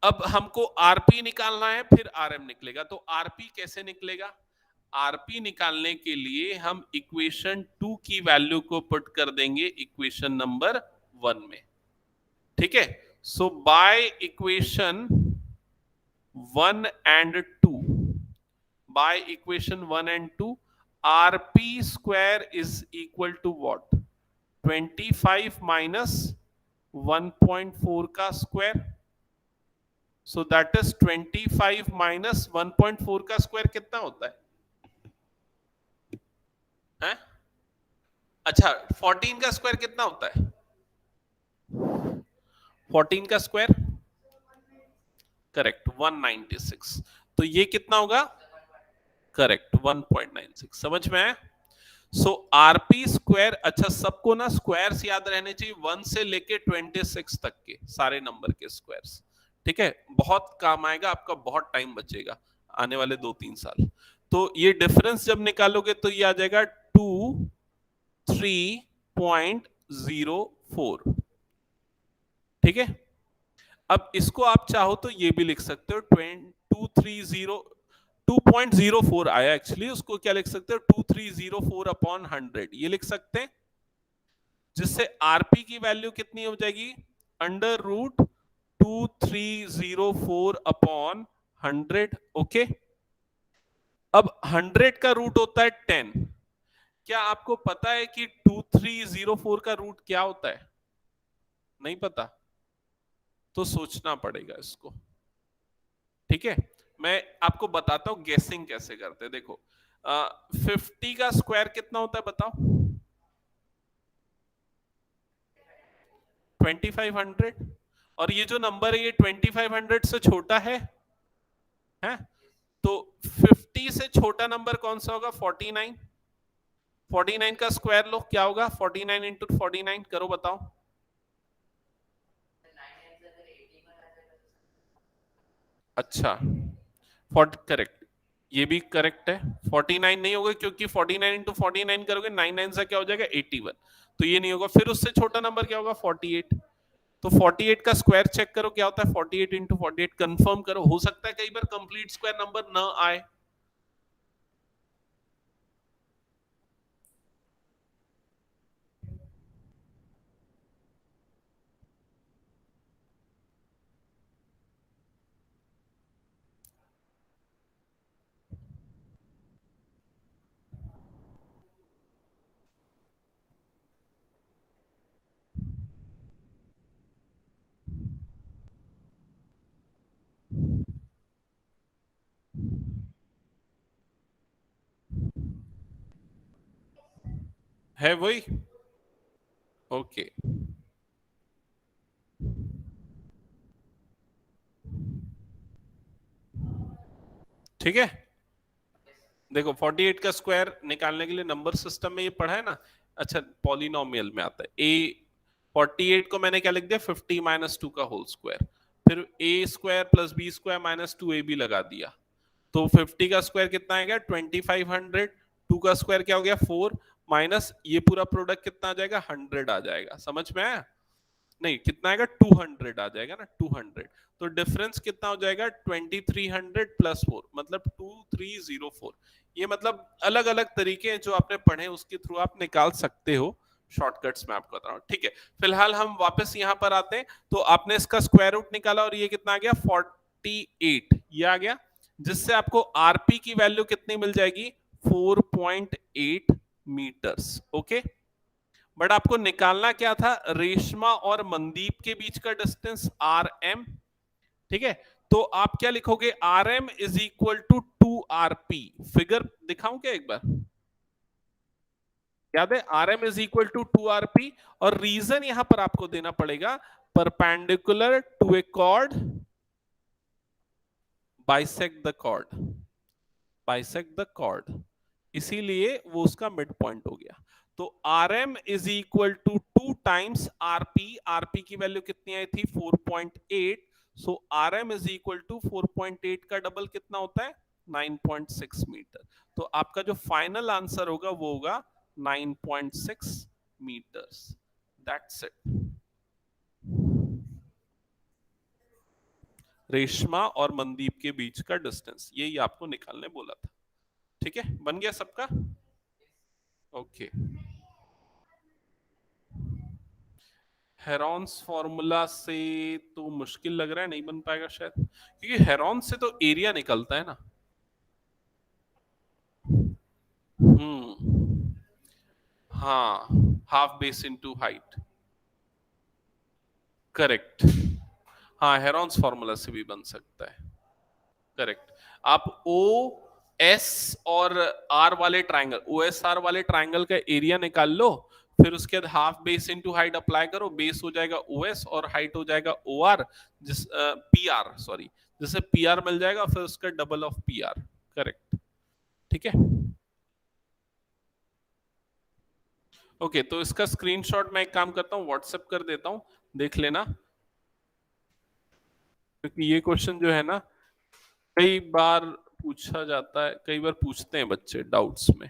अब हमको आरपी निकालना है, फिर आरएम निकलेगा। तो आरपी कैसे निकलेगा? आरपी निकालने के लिए हम इक्वेशन 2 की वैल्यू को पुट कर देंगे इक्वेशन नंबर 1 में। ठीक है, so by equation 1 and 2, by equation 1 and 2, RP square is equal to what? 25 minus 1.4 का square. So that is 25 minus 1.4 का स्क्वायर कितना होता है? हैं? अच्छा, 14 का स्क्वायर कितना होता है? 14 का स्क्वायर करेक्ट 196। तो ये कितना होगा? करेक्ट 1.96। समझ में आया? सो आरपी स्क्वायर, अच्छा सबको ना स्क्वायर्स याद रहने चाहिए, 1 से लेके 26 तक के सारे नंबर के स्क्वायर्स। ठीक है, बहुत काम आएगा आपका, बहुत टाइम बचेगा आने वाले 2-3 साल। तो ये डिफरेंस जब निकालोगे तो ये आ जाएगा 23.04। ठीक है, अब इसको आप चाहो तो ये भी लिख सकते हो 2.04 आया एक्चुअली, उसको क्या लिख सकते हो 2304 अपॉन 100 ये लिख सकते हैं, जिससे आरपी की वैल्यू कितनी हो जाएगी अंडर रूट 2304 अपॉन 100। ओके, अब 100 का रूट होता है 10। क्या आपको पता है कि 2304 का रूट क्या होता है? नहीं पता तो सोचना पड़ेगा इसको। ठीक है, मैं आपको बताता हूं गेसिंग कैसे करते हैं। देखो 50 का स्क्वायर कितना होता है बताओ? 2500। और ये जो नंबर है ये 2500 से छोटा है? तो 50 से छोटा नंबर कौन सा होगा? 49। 49 का स्क्वायर लो, क्या होगा? 49 इंटू 49 करो, बताओ। अच्छा, करेक्ट, ये भी करेक्ट है। 49 नहीं होगा क्योंकि 49 इंटू 49 करोगे 9 से क्या हो जाएगा 81, तो ये नहीं होगा। फिर उससे छोटा नंबर क्या होगा? 48। तो 48 का स्क्वायर चेक करो क्या होता है? 48 इंटू 48 कंफर्म करो, हो सकता है कई बार कंप्लीट स्क्वायर नंबर ना आए। है वही। ओके, ठीक है। देखो 48 का स्क्वायर निकालने के लिए नंबर सिस्टम में ये पढ़ा है ना। अच्छा, पॉलिनोमियल में आता है ए। 48 को मैंने क्या लिख दिया? 50 माइनस 2 का होल स्क्वायर, फिर A square plus B square minus 2 A B लगा दिया। तो 50 का स्क्वायर कितना आएगा? 2500। 2 का स्क्वायर क्या हो गया? 4 माइनस ये पूरा प्रोडक्ट कितना आ जाएगा? 100 आ जाएगा। समझ में आया? नहीं, कितना आएगा? 200 आ जाएगा ना, 200। तो डिफरेंस कितना हो जाएगा? 2300 प्लस 4 मतलब 2304। ये मतलब अलग अलग तरीके हैं जो आपने पढ़े उसके थ्रू आप निकाल सकते हो, शॉर्टकट्स में आपको बता रहा हूं। ठीक है, फिलहाल हम वापस यहां पर आते हैं। तो आपने इसका स्क्वायर रूट निकाला और ये कितना आ गया? 48 ये आ गया, जिससे आपको आरपी की वैल्यू कितनी मिल जाएगी? 4.8 मीटर्स। ओके, बट आपको निकालना क्या था? रेशमा और मनदीप के बीच का डिस्टेंस आर एम। ठीक है, तो आप क्या लिखोगे? R M is equal to 2 RP. Figure दिखाऊं क्या एक बार? याद है? R M is equal to 2 RP. और रीजन यहां पर आपको देना पड़ेगा, perpendicular to a chord bisect the chord, bisect the chord, इसीलिए वो उसका मिड पॉइंट हो गया। तो R M is equal to 2 times RP. RP की वैल्यू कितनी आई थी? 4.8। So R M is equal to 4.8 का डबल कितना होता है? 9.6 मीटर। तो आपका जो फाइनल आंसर होगा वो होगा 9.6 मीटर्स। That's it. रेशमा और मनदीप के बीच का डिस्टेंस यही आपको निकालने बोला था। ठीक है, बन गया सबका? ओके, हेरॉन्स फॉर्मूला से तो मुश्किल लग रहा है, नहीं बन पाएगा शायद, क्योंकि हेरॉन से तो एरिया निकलता है ना। हम्म, हाँ, half base into height. Correct, हाँ, हेरॉन्स फॉर्मूला से भी बन सकता है। करेक्ट। आप ओ एस और आर वाले ट्राइंगल, ओ एस आर वाले ट्राइंगल का एरिया निकाल लो, फिर उसके बाद half base into height apply करो, बेस हो जाएगा ओ एस और हाइट हो जाएगा ओ आर, जिस पी आर सॉरी, जिससे पी आर मिल जाएगा, फिर उसका double of P R. Correct, ठीक है। ओके, तो इसका स्क्रीनशॉट मैं एक काम करता हूँ व्हाट्सएप कर देता हूँ, देख लेना। क्योंकि ये क्वेश्चन जो है ना कई बार पूछा जाता है, कई बार पूछते हैं बच्चे डाउट्स में।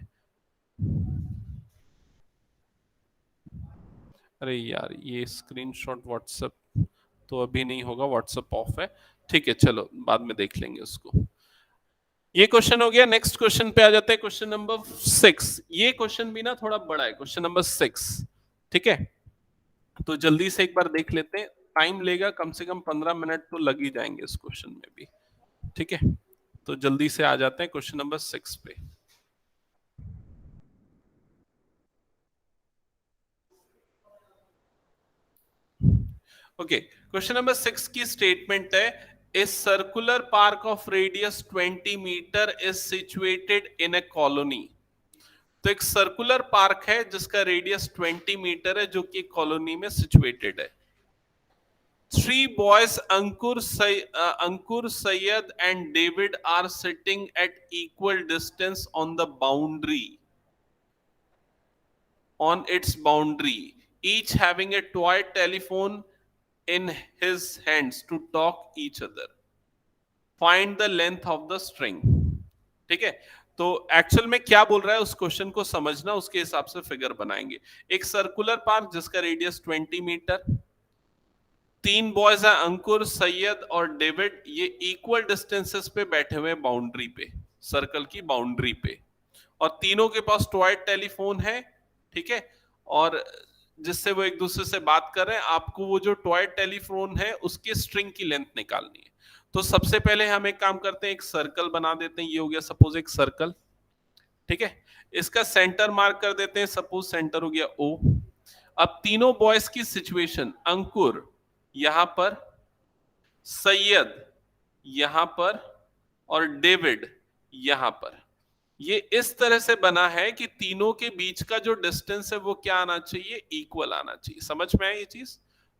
अरे यार ये स्क्रीनशॉट व्हाट्सएप तो अभी नहीं होगा, व्हाट्सएप ऑफ है। ठीक है चलो बाद में देख लेंगे उसको। ये क्वेश्चन हो गया। नेक्स्ट क्वेश्चन पे आ जाते हैं, क्वेश्चन नंबर 6। ये क्वेश्चन भी ना थोड़ा बड़ा है, क्वेश्चन नंबर 6। ठीक है तो जल्दी से एक बार देख लेते हैं, टाइम लेगा कम से कम 15 मिनट तो लग ही जाएंगे इस क्वेश्चन में भी। ठीक है तो जल्दी से आ जाते हैं क्वेश्चन नंबर 6 पे। ओके क्वेश्चन नंबर 6 की स्टेटमेंट है, a circular park of radius 20 metre is situated in a colony. तो एक सर्कुलर पार्क है जिसका रेडियस 20 मीटर है, जो कि कॉलोनी में सिचुएटेड है। Three boys, Ankur, Syed, and David are sitting at equal distance on the boundary, on its boundary, each having a toy telephone in his hands to talk each other. Find the length of the string. ठीक है तो actual में क्या बोल रहा है उस question को समझना, उसके हिसाब से फिगर बनाएंगे। एक सर्कुलर पार्क जिसका रेडियस 20 मीटर, 3 बॉयज हैं अंकुर, सैयद और डेविड, ये इक्वल डिस्टेंसेस पे बैठे हुए बाउंड्री पे, सर्कल की बाउंड्री पे, और तीनों के पास टॉय टेलीफोन है। ठीक है और जिससे वो एक दूसरे से बात कर रहे हैं। आपको वो जो टॉय टेलीफोन है उसकी स्ट्रिंग की लेंथ निकालनी है। तो सबसे पहले हम एक काम करते हैं, एक सर्कल बना देते हैं। ये हो गया सपोज एक सर्कल। ठीक है इसका सेंटर मार्क कर देते हैं, सपोज सेंटर हो गया O। अब तीनों बॉयज की सिचुएशन, अंकुर यहां पर, सैयद यहां पर और डेविड यहां पर, ये इस तरह से बना है कि तीनों के बीच का जो डिस्टेंस है वो क्या आना चाहिए, इक्वल आना चाहिए। समझ में आया ये चीज?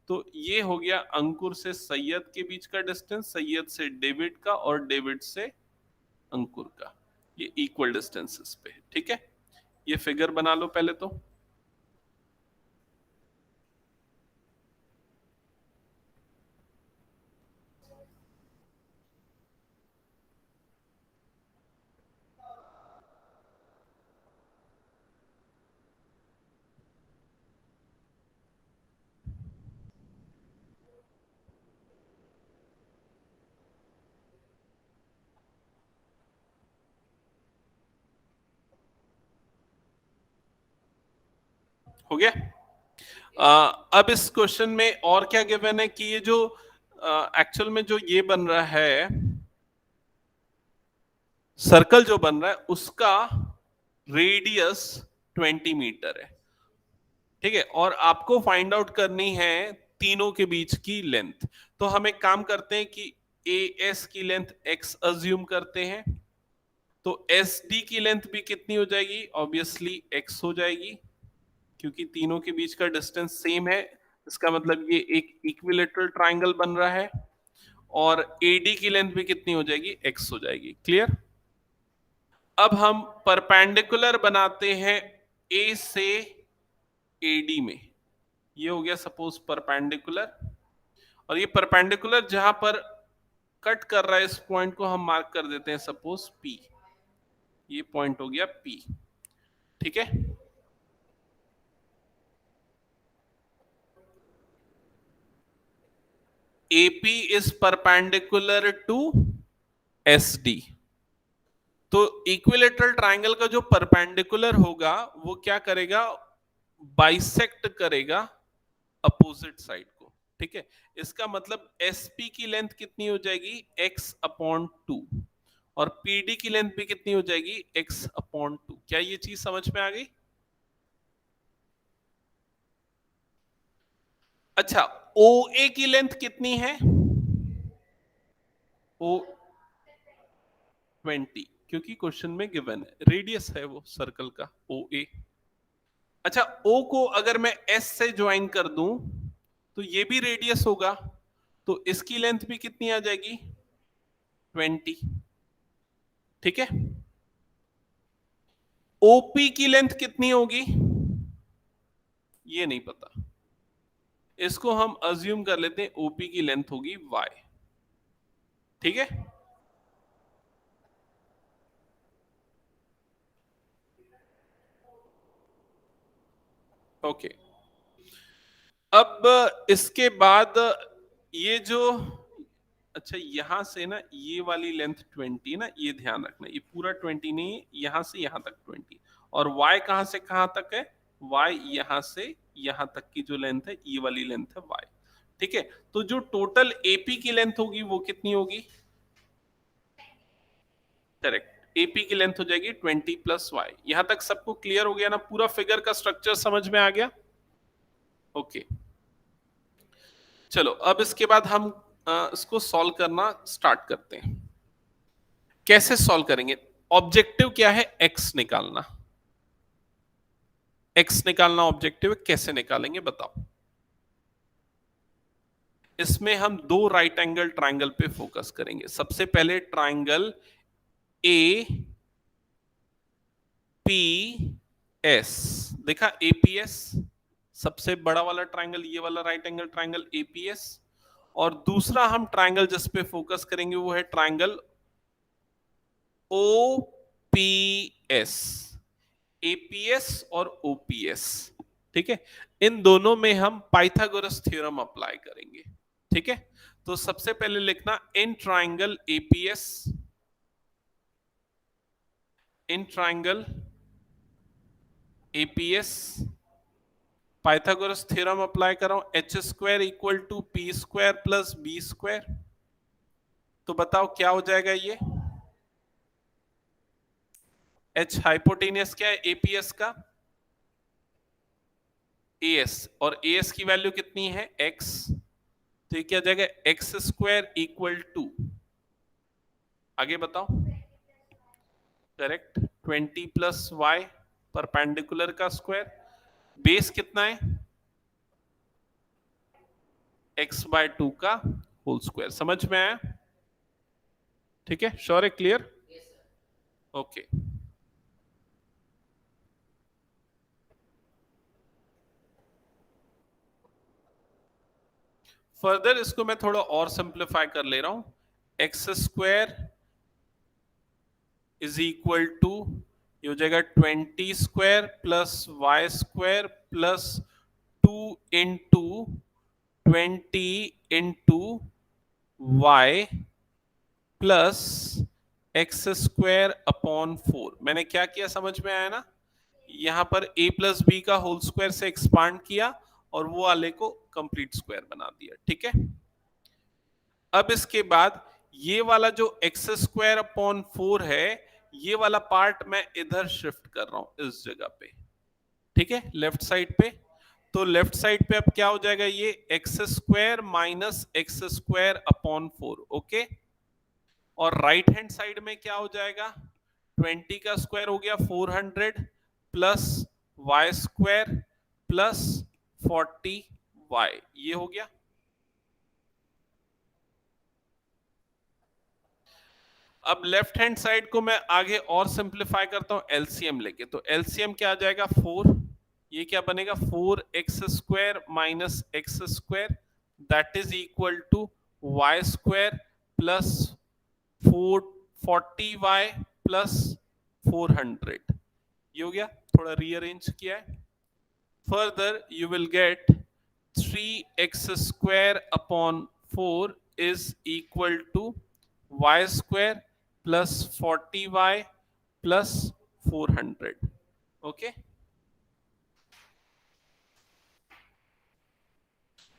तो ये हो गया अंकुर से सैयद के बीच का डिस्टेंस, सैयद से डेविड का और डेविड से अंकुर का, ये इक्वल डिस्टेंसेस पे। ठीक है ये फिगर बना लो पहले तो। हो गया। अब इस क्वेश्चन में और क्या गिवन है कि ये जो एक्चुअल में जो ये बन रहा है, सर्कल जो बन रहा है उसका रेडियस 20 मीटर है। ठीक है और आपको फाइंड आउट करनी है तीनों के बीच की लेंथ। तो हम एक काम करते हैं कि AS की लेंथ x अज्यूम करते हैं, तो SD की लेंथ भी कितनी हो जाएगी, ऑब्वियसली x हो जाएगी, क्योंकि तीनों के बीच का डिस्टेंस सेम है। इसका मतलब ये एक इक्विलेटरल ट्रायंगल बन रहा है। और AD की लेंथ भी कितनी हो जाएगी, x हो जाएगी। क्लियर? अब हम परपेंडिकुलर बनाते हैं A से AD में। ये हो गया सपोज परपेंडिकुलर, और ये परपेंडिकुलर जहां पर कट कर रहा है इस पॉइंट को हम मार्क कर देते हैं सपोज P। ये पॉइंट हो गया P। ठीक है AP is perpendicular to SD। तो इक्विलेटरल ट्रायंगल का जो परपेंडिकुलर होगा वो क्या करेगा, बाइसेक्ट करेगा अपोजिट साइड को। ठीक है इसका मतलब SP की लेंथ कितनी हो जाएगी, x/2, और PD की लेंथ भी कितनी हो जाएगी, x/2। क्या ये चीज समझ में आ गई? अच्छा OA की लेंथ कितनी है, O 20, क्योंकि क्वेश्चन में गिवन है, रेडियस है वो सर्कल का OA। अच्छा O को अगर मैं S से ज्वाइन कर दूं तो ये भी रेडियस होगा, तो इसकी लेंथ भी कितनी आ जाएगी, 20। ठीक है OP की लेंथ कितनी होगी ये नहीं पता, इसको हम अज्यूम कर लेते हैं OP की लेंथ होगी y। ठीक है। ओके, अब इसके बाद ये जो, अच्छा यहां से ना ये वाली लेंथ 20 ना, ये ध्यान रखना, ये पूरा 20 नहीं है, यहां से यहां तक 20, और y कहां से कहां तक है, y यहां से यहां तक की जो लेंथ है, ये वाली लेंथ है y। ठीक है, तो जो टोटल AP की लेंथ होगी वो कितनी होगी, करेक्ट, AP की लेंथ हो जाएगी 20 प्लस y। यहां तक सबको क्लियर हो गया ना, पूरा फिगर का स्ट्रक्चर समझ में आ गया। ओके, चलो अब इसके बाद हम इसको सॉल्व करना स्टार्ट करते हैं। कैसे सॉल्व करेंगे, ऑब्जेक्टिव क्या है, x निकालना, x निकालना ऑब्जेक्टिव है, कैसे निकालेंगे बताओ। इसमें हम दो राइट एंगल ट्राइंगल पे फोकस करेंगे। सबसे पहले ट्राइंगल ए पी एस, देखा एपीएस, सबसे बड़ा वाला ट्राइंगल ये वाला राइट एंगल ट्राइंगल एपीएस। और दूसरा हम ट्राइंगल जिस पे फोकस करेंगे वो है ट्राइंगल ओपीएस, एपीएस और ओपीएस। ठीक है, इन दोनों में हम पाइथागोरस थ्योरम अप्लाई करेंगे। ठीक है, तो सबसे पहले लिखना in triangle APS, in triangle APS Pythagoras theorem apply कर रहा हूं, H square equal to P square plus B square. तो बताओ क्या हो जाएगा ये, एच हाइपोटेनियस क्या है एपीएस का, एएस, और एएस की वैल्यू कितनी है एक्स, तो ये क्या हो जाएगा एक्स स्क्वायर इक्वल टू, आगे बताओ, करेक्ट, 20 प्लस वाई परपेंडिकुलर का स्क्वायर, बेस कितना है x बाय 2 का होल स्क्वायर। समझ में आया, ठीक है, श्योर है, क्लियर, ओके। फर्दर इसको मैं थोड़ा और सिंप्लीफाई कर ले रहा हूं, x square is equal to, ये हो जाएगा 20 square plus Y square plus 2 into 20 into Y plus x square upon 4। मैंने क्या किया समझ में आया ना, यहां पर a प्लस बी का होल स्क्वायर से एक्सपांड किया और वो वाले को कंप्लीट स्क्वायर बना दिया। ठीक है, अब इसके बाद ये वाला जो एक्स स्क्वायर अपॉन 4 है, ये वाला पार्ट मैं इधर शिफ्ट कर रहा हूं इस जगह पे। ठीक है, लेफ्ट साइड पे, तो लेफ्ट साइड पे अब क्या हो जाएगा, ये x square minus x square upon 4। Okay, और राइट हैंड साइड में क्या हो जाएगा, 20 का स्क्वायर हो गया 400 plus Y square plus 40 Y, ये हो गया। अब लेफ्ट हैंड साइड को मैं आगे और सिंप्लीफाई करता हूं एलसीएम लेके, तो एलसीएम क्या आ जाएगा 4, ये क्या बनेगा 4x square minus x square that is equal to Y square plus 40y plus 400, ये हो गया, थोड़ा रीअरेंज किया है। Further you will get 3x square upon 4 is equal to Y square plus 40y plus 400। Okay,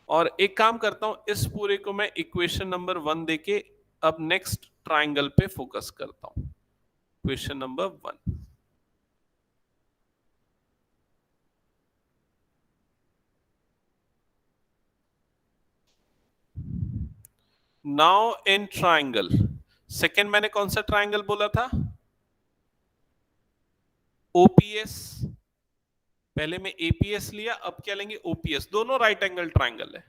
और एक काम करता हूं, इस पूरे को मैं इक्वेशन नंबर 1 देके अब नेक्स्ट ट्राइंगल पे फोकस करता हूं। Equation number 1, now in triangle, second मैंने कौन सा ट्राइंगल बोला था, ओपीएस, पहले में एपीएस लिया, अब क्या लेंगे ओपीएस, दोनों राइट एंगल ट्राइंगल है।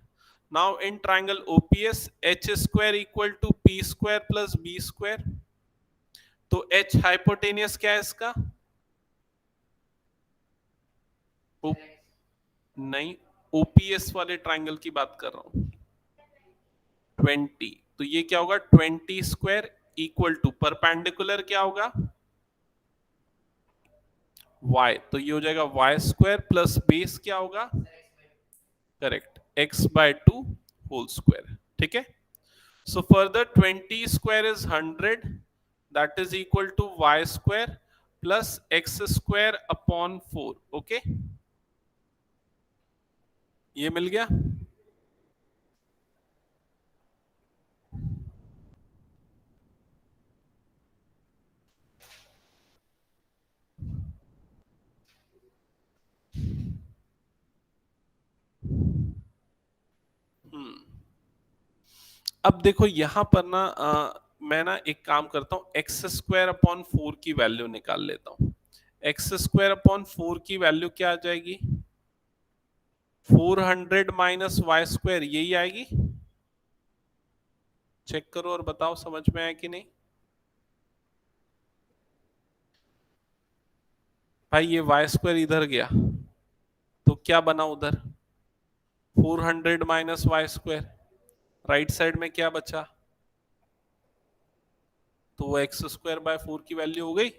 Now in triangle OPS H square equal to P square plus B square, तो एच हाइपोटेनियस क्या है इसका, नहीं, ओपीएस वाले ट्राइंगल की बात कर रहा हूं, 20 तो ये क्या होगा 20 स्क्वायर इक्वल टू परपेंडिकुलर क्या होगा y, तो ये हो जाएगा y स्क्वायर प्लस बेस क्या होगा correct x by 2 whole square. ठीक है. So further 20 square is 100, that is equal to y square plus x square upon 4. Okay, ये मिल गया. अब देखो यहां पर ना मैं ना एक काम करता हूं, एक्स स्क्वायर अपॉन 4 की वैल्यू निकाल लेता हूं. एक्स स्क्वायर अपॉन 4 की वैल्यू क्या आ जाएगी 400 माइनस वाई स्क्वायर, यही आएगी. चेक करो और बताओ समझ में आया कि नहीं. भाई ये वाई स्क्वायर इधर गया तो क्या बना उधर 400 minus Y square, right side में क्या बचा तो वो एक्स स्क्वायर बाय 4 की वैल्यू हो गई.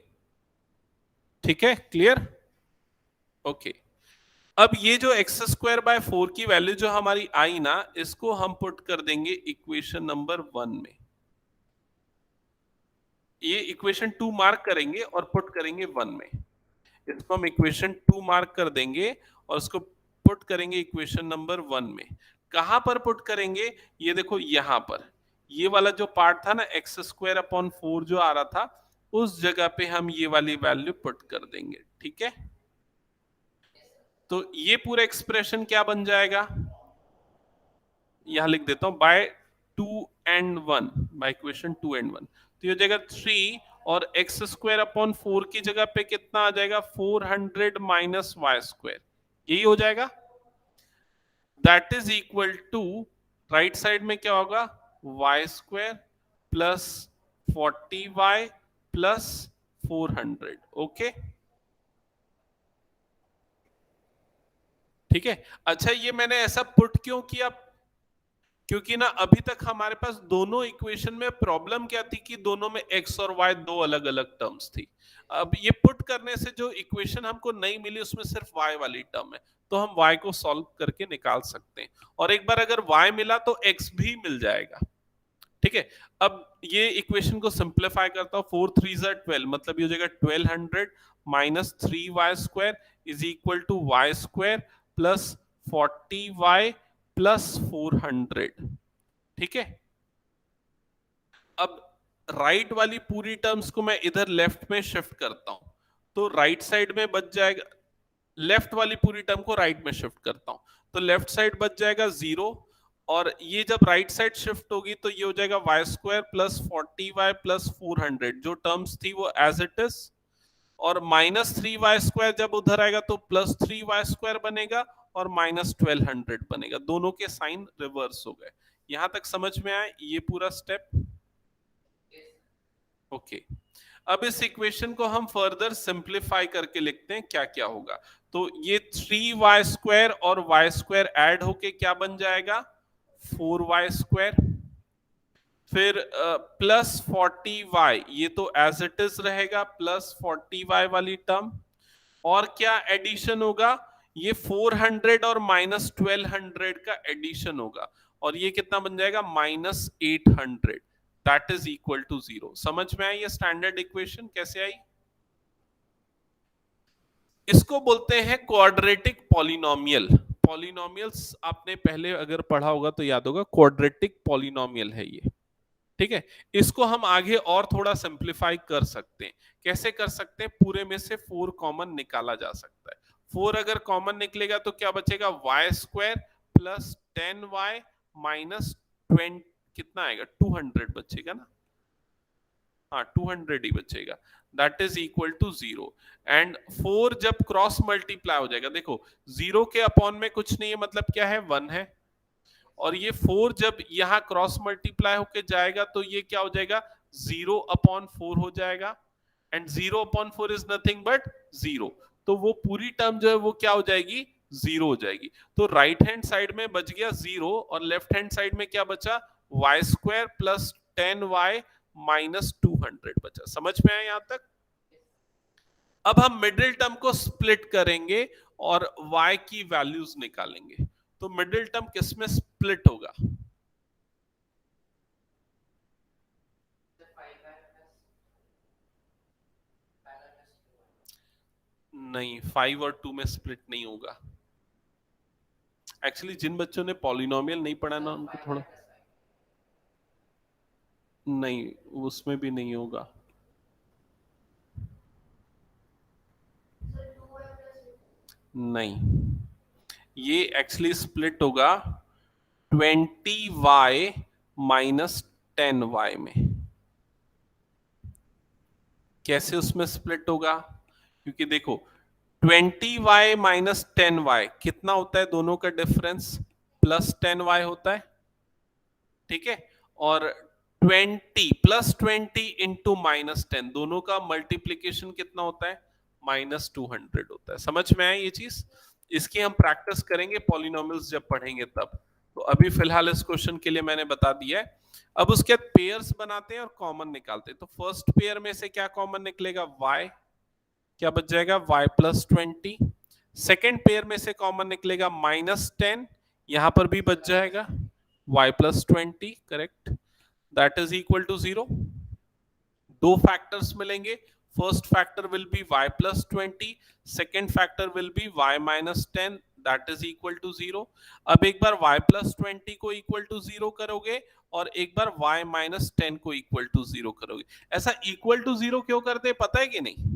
ठीक है, क्लियर. ओके, अब ये जो एक्स स्क्वायर बाय 4 की वैल्यू जो हमारी आई ना, इसको हम पुट कर देंगे इक्वेशन नंबर 1 में. ये इक्वेशन 2 मार्क करेंगे और पुट करेंगे 1 में. इसको हम इक्वेशन 2 मार्क कर देंगे और उसको पुट करेंगे इक्वेशन नंबर 1 में. कहां पर पुट करेंगे, ये देखो यहां पर, ये वाला जो पार्ट था ना एक्स स्क्वायर अपॉन 4 जो आ रहा था, उस जगह पे हम ये वाली वैल्यू पुट कर देंगे. ठीक है, तो ये पूरा एक्सप्रेशन क्या बन जाएगा, यहां लिख देता हूं by 2 and 1, by equation 2 and 1. तो ये हो जाएगा 3 और एक्स स्क्वायर अपॉन 4 की जगह पे कितना आ जाएगा 400 माइनस वाई स्क्वायर, यही हो जाएगा. That is equal to right side में क्या होगा Y square plus 40y plus 400. Okay, ठीक है. अच्छा, ये मैंने ऐसा पुट क्यों किया, क्योंकि ना अभी तक हमारे पास दोनों इक्वेशन में प्रॉब्लम क्या थी कि दोनों में x और y दो अलग अलग टर्म्स थी. अब ये पुट करने से जो इक्वेशन हमको नहीं मिली उसमें सिर्फ y वाली टर्म है, तो हम y को सॉल्व करके निकाल सकते हैं. और एक बार अगर y मिला तो x भी मिल जाएगा. ठीक है, अब ये इक्वेशन को सिंप्लीफाई करता हूं. 4 3 12, मतलब ये हो जाएगा 1200 minus 3y square is equal to y square plus 40y plus 400. ठीक है, अब राइट वाली पूरी टर्म्स को मैं इधर लेफ्ट में शिफ्ट करता हूं, तो राइट साइड में बच जाएगा, लेफ्ट वाली पूरी टर्म को राइट में शिफ्ट करता हूं तो लेफ्ट साइड बच जाएगा 0, और ये जब राइट साइड शिफ्ट होगी तो ये हो जाएगा Y square plus 40y plus 400, जो टर्म्स थी वो एज इट इज, और माइनस 3y स्क्वायर जब उधर आएगा तो प्लस 3y स्क्वायर बनेगा और माइनस 1200 बनेगा. दोनों के साइन रिवर्स हो गए. यहां तक समझ में आया ये पूरा स्टेप. ओके, अब इस इक्वेशन को हम फर्दर सिंप्लीफाई करके लिखते हैं क्या क्या होगा. तो ये 3y स्क्वायर और y स्क्वायर ऐड होके क्या बन जाएगा 4y स्क्वायर, फिर प्लस 40y, ये तो एज इट इज रहेगा प्लस 40y वाली टर्म, और क्या एडिशन होगा ये 400 और माइनस 1200 का एडिशन होगा, और ये कितना बन जाएगा minus 800. That is equal to 0. समझ में आई ये स्टैंडर्ड इक्वेशन कैसे आई. इसको बोलते हैं क्वाड्रेटिक पॉलिनोमियल. पॉलिनोमियल्स आपने पहले अगर पढ़ा होगा तो याद होगा, क्वाड्रेटिक पॉलिनोमियल है ये. ठीक है, इसको हम आगे और थोड़ा सिंप्लीफाई कर सकते हैं. कैसे कर सकते हैं, पूरे में से 4 कॉमन निकाला जा सकता है. 4 अगर कॉमन निकलेगा तो क्या बचेगा Y square plus 10y minus 20, कितना आएगा 200 बचेगा ना, हाँ 200 ही बचेगा. That is equal to 0. And 4 जब क्रॉस मल्टीप्लाई हो जाएगा, देखो 0 के अपॉन में कुछ नहीं है, मतलब क्या है 1 है, और ये 4 जब यहां क्रॉस मल्टीप्लाई होके जाएगा तो ये क्या हो जाएगा 0 अपॉन 4 हो जाएगा, and 0 upon 4 is nothing but 0. तो वो पूरी टर्म जो है वो क्या हो जाएगी 0 हो जाएगी. तो राइट हैंड साइड में बच गया 0 और लेफ्ट हैंड साइड में क्या बचा Y square plus 10y minus 200 बचा। समझ में आया यहां तक? अब हम मिडिल टर्म को स्प्लिट करेंगे और y की वैल्यूज निकालेंगे। तो मिडिल टर्म किसमें स्प्लिट होगा? नहीं, 5 और 2 में स्प्लिट नहीं होगा। एक्चुअली जिन बच्चों ने पॉलिनोमियल नहीं पढ़ा ना उनको थोड़ा, नहीं उसमें भी नहीं होगा। नहीं, ये एक्चुअली स्प्लिट होगा 20y माइनस 10y में। कैसे उसमें स्प्लिट होगा? क्योंकि देखो 20y माइनस 10y कितना होता है, दोनों का डिफरेंस प्लस 10y होता है, ठीक है। और 20 प्लस 20 इंटू माइनस 10 दोनों का मल्टीप्लीकेशन कितना होता है? माइनस 200 होता है। समझ में आया ये चीज? इसकी हम प्रैक्टिस करेंगे पॉलिनोमियल्स जब पढ़ेंगे तब। तो अभी फिलहाल इस क्वेश्चन के लिए मैंने बता दिया है। अब उसके बाद पेयर्स बनाते हैं और कॉमन निकालते हैं। तो फर्स्ट पेयर में से क्या कॉमन निकलेगा? y, क्या बच जाएगा? y plus 20। सेकेंड पेयर में से कॉमन निकलेगा माइनस 10, यहां पर भी बच जाएगा y plus 20, correct, that is equal to 0। दो फैक्टर्स मिलेंगे, first factor will be y plus 20, second factor will be y minus 10, that is equal to 0। अब एक बार y प्लस 20 को इक्वल टू 0 करोगे और एक बार y माइनस 10 को इक्वल टू 0 करोगे। ऐसा इक्वल टू 0 क्यों करते हैं पता है कि नहीं?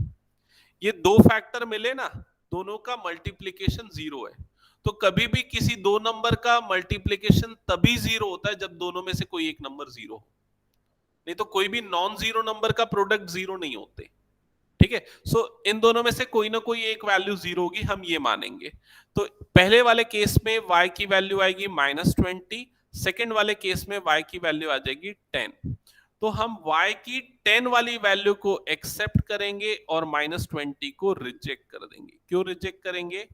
ये दो फैक्टर मिले ना, दोनों का मल्टीप्लीकेशन 0 है। तो कभी भी किसी दो नंबर का मल्टीप्लीकेशन तभी 0 होता है जब दोनों में से कोई एक नंबर 0 हो, नहीं तो कोई भी नॉन जीरो नंबर का प्रोडक्ट 0 नहीं होते, ठीक है। सो इन दोनों में से कोई ना कोई एक वैल्यू 0 होगी, हम ये मानेंगे। तो पहले वाले केस में y की वैल्यू आएगी माइनस 20, सेकेंड वाले केस में y की वैल्यू आ जाएगी 10। तो हम y की 10 वाली वैल्यू को एक्सेप्ट करेंगे और माइनस 20 को रिजेक्ट कर देंगे। क्यों रिजेक्ट करेंगे?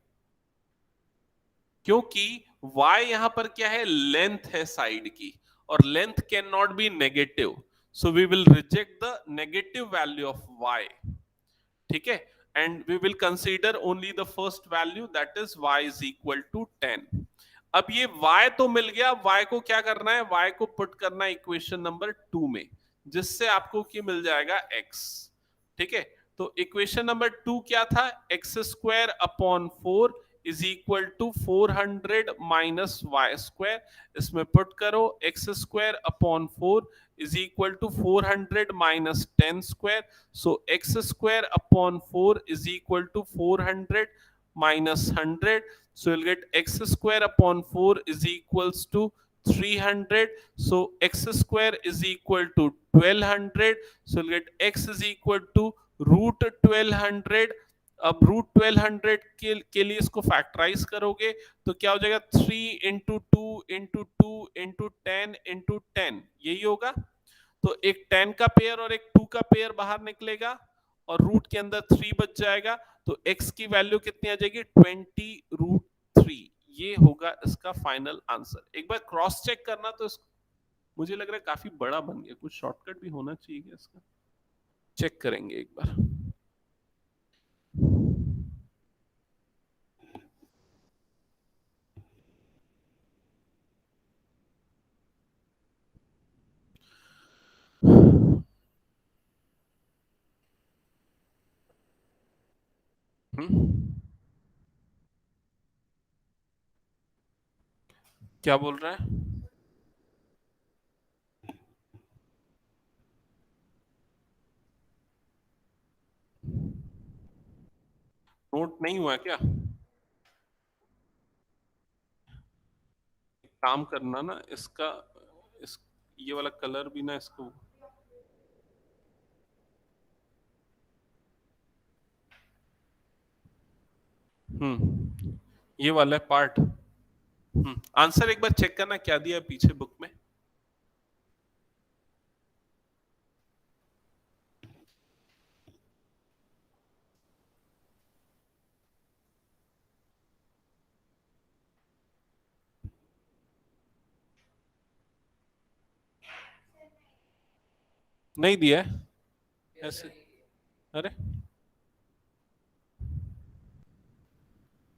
क्योंकि y यहां पर क्या है? लेंथ है साइड की, और length can not be negative, so we will reject the negative value of y, ठीक है। And we will consider only the first value, that is y is equal to 10। अब ये y तो मिल गया, y को क्या करना है? y को पुट करना है इक्वेशन नंबर 2 में, जिससे आपको क्या मिल जाएगा? x, ठीक है। तो इक्वेशन नंबर 2 क्या था? X square upon 4 is equal to 400 minus Y square. इसमें पुट करो, x square upon 4 is equal to 400 minus 10 square. So x square upon 4 is equal to 400 minus 100, so you'll get x square upon 4 is equals to 300, so x square is equal to 1200, so you'll get x is equal to root 1200। अब root 1200 के लिए इसको factorise करोगे तो क्या हो जाएगा? 3 into 2 into 2 into 10 into 10, यही होगा। तो एक 10 का पेयर और एक 2 का पेयर बाहर निकलेगा और रूट के अंदर 3 बच जाएगा। तो x की वैल्यू कितनी आ जाएगी? 20 रूट 3। ये होगा इसका फाइनल आंसर। एक बार क्रॉस चेक करना, तो मुझे लग रहा है काफी बड़ा बन गया, कुछ शॉर्टकट भी होना चाहिए क्या इसका? चेक करेंगे एक बार। क्या बोल रहा है? नोट नहीं हुआ क्या? काम करना ना इसका, इस ये वाला कलर भी ना इसको, ये वाला पार्ट। आंसर एक बार चेक करना क्या दिया पीछे बुक में। नहीं दिया है ऐसे, अरे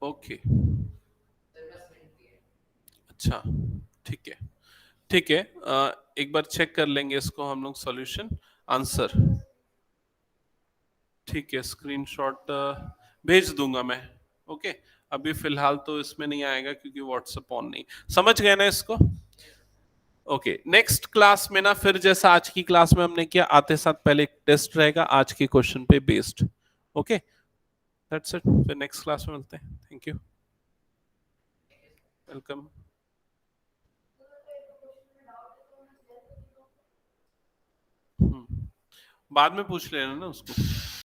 ओके, अच्छा ठीक है, ठीक है। एक बार चेक कर लेंगे इसको हम लोग, सॉल्यूशन आंसर, ठीक है। स्क्रीनशॉट भेज दूंगा मैं, ओके। अभी फिलहाल तो इसमें नहीं आएगा क्योंकि व्हाट्सएप ऑन नहीं, समझ गए ना इसको? ओके, नेक्स्ट क्लास में ना फिर जैसा आज की क्लास में हमने किया, आते साथ पहले एक टेस्ट रहेगा आज के क्वेश्चन पे बेस्ड, ओके। दैट्स इट, फिर नेक्स्ट क्लास में मिलते हैं। Thank you, welcome. बाद में पूछ लेना ना उसको।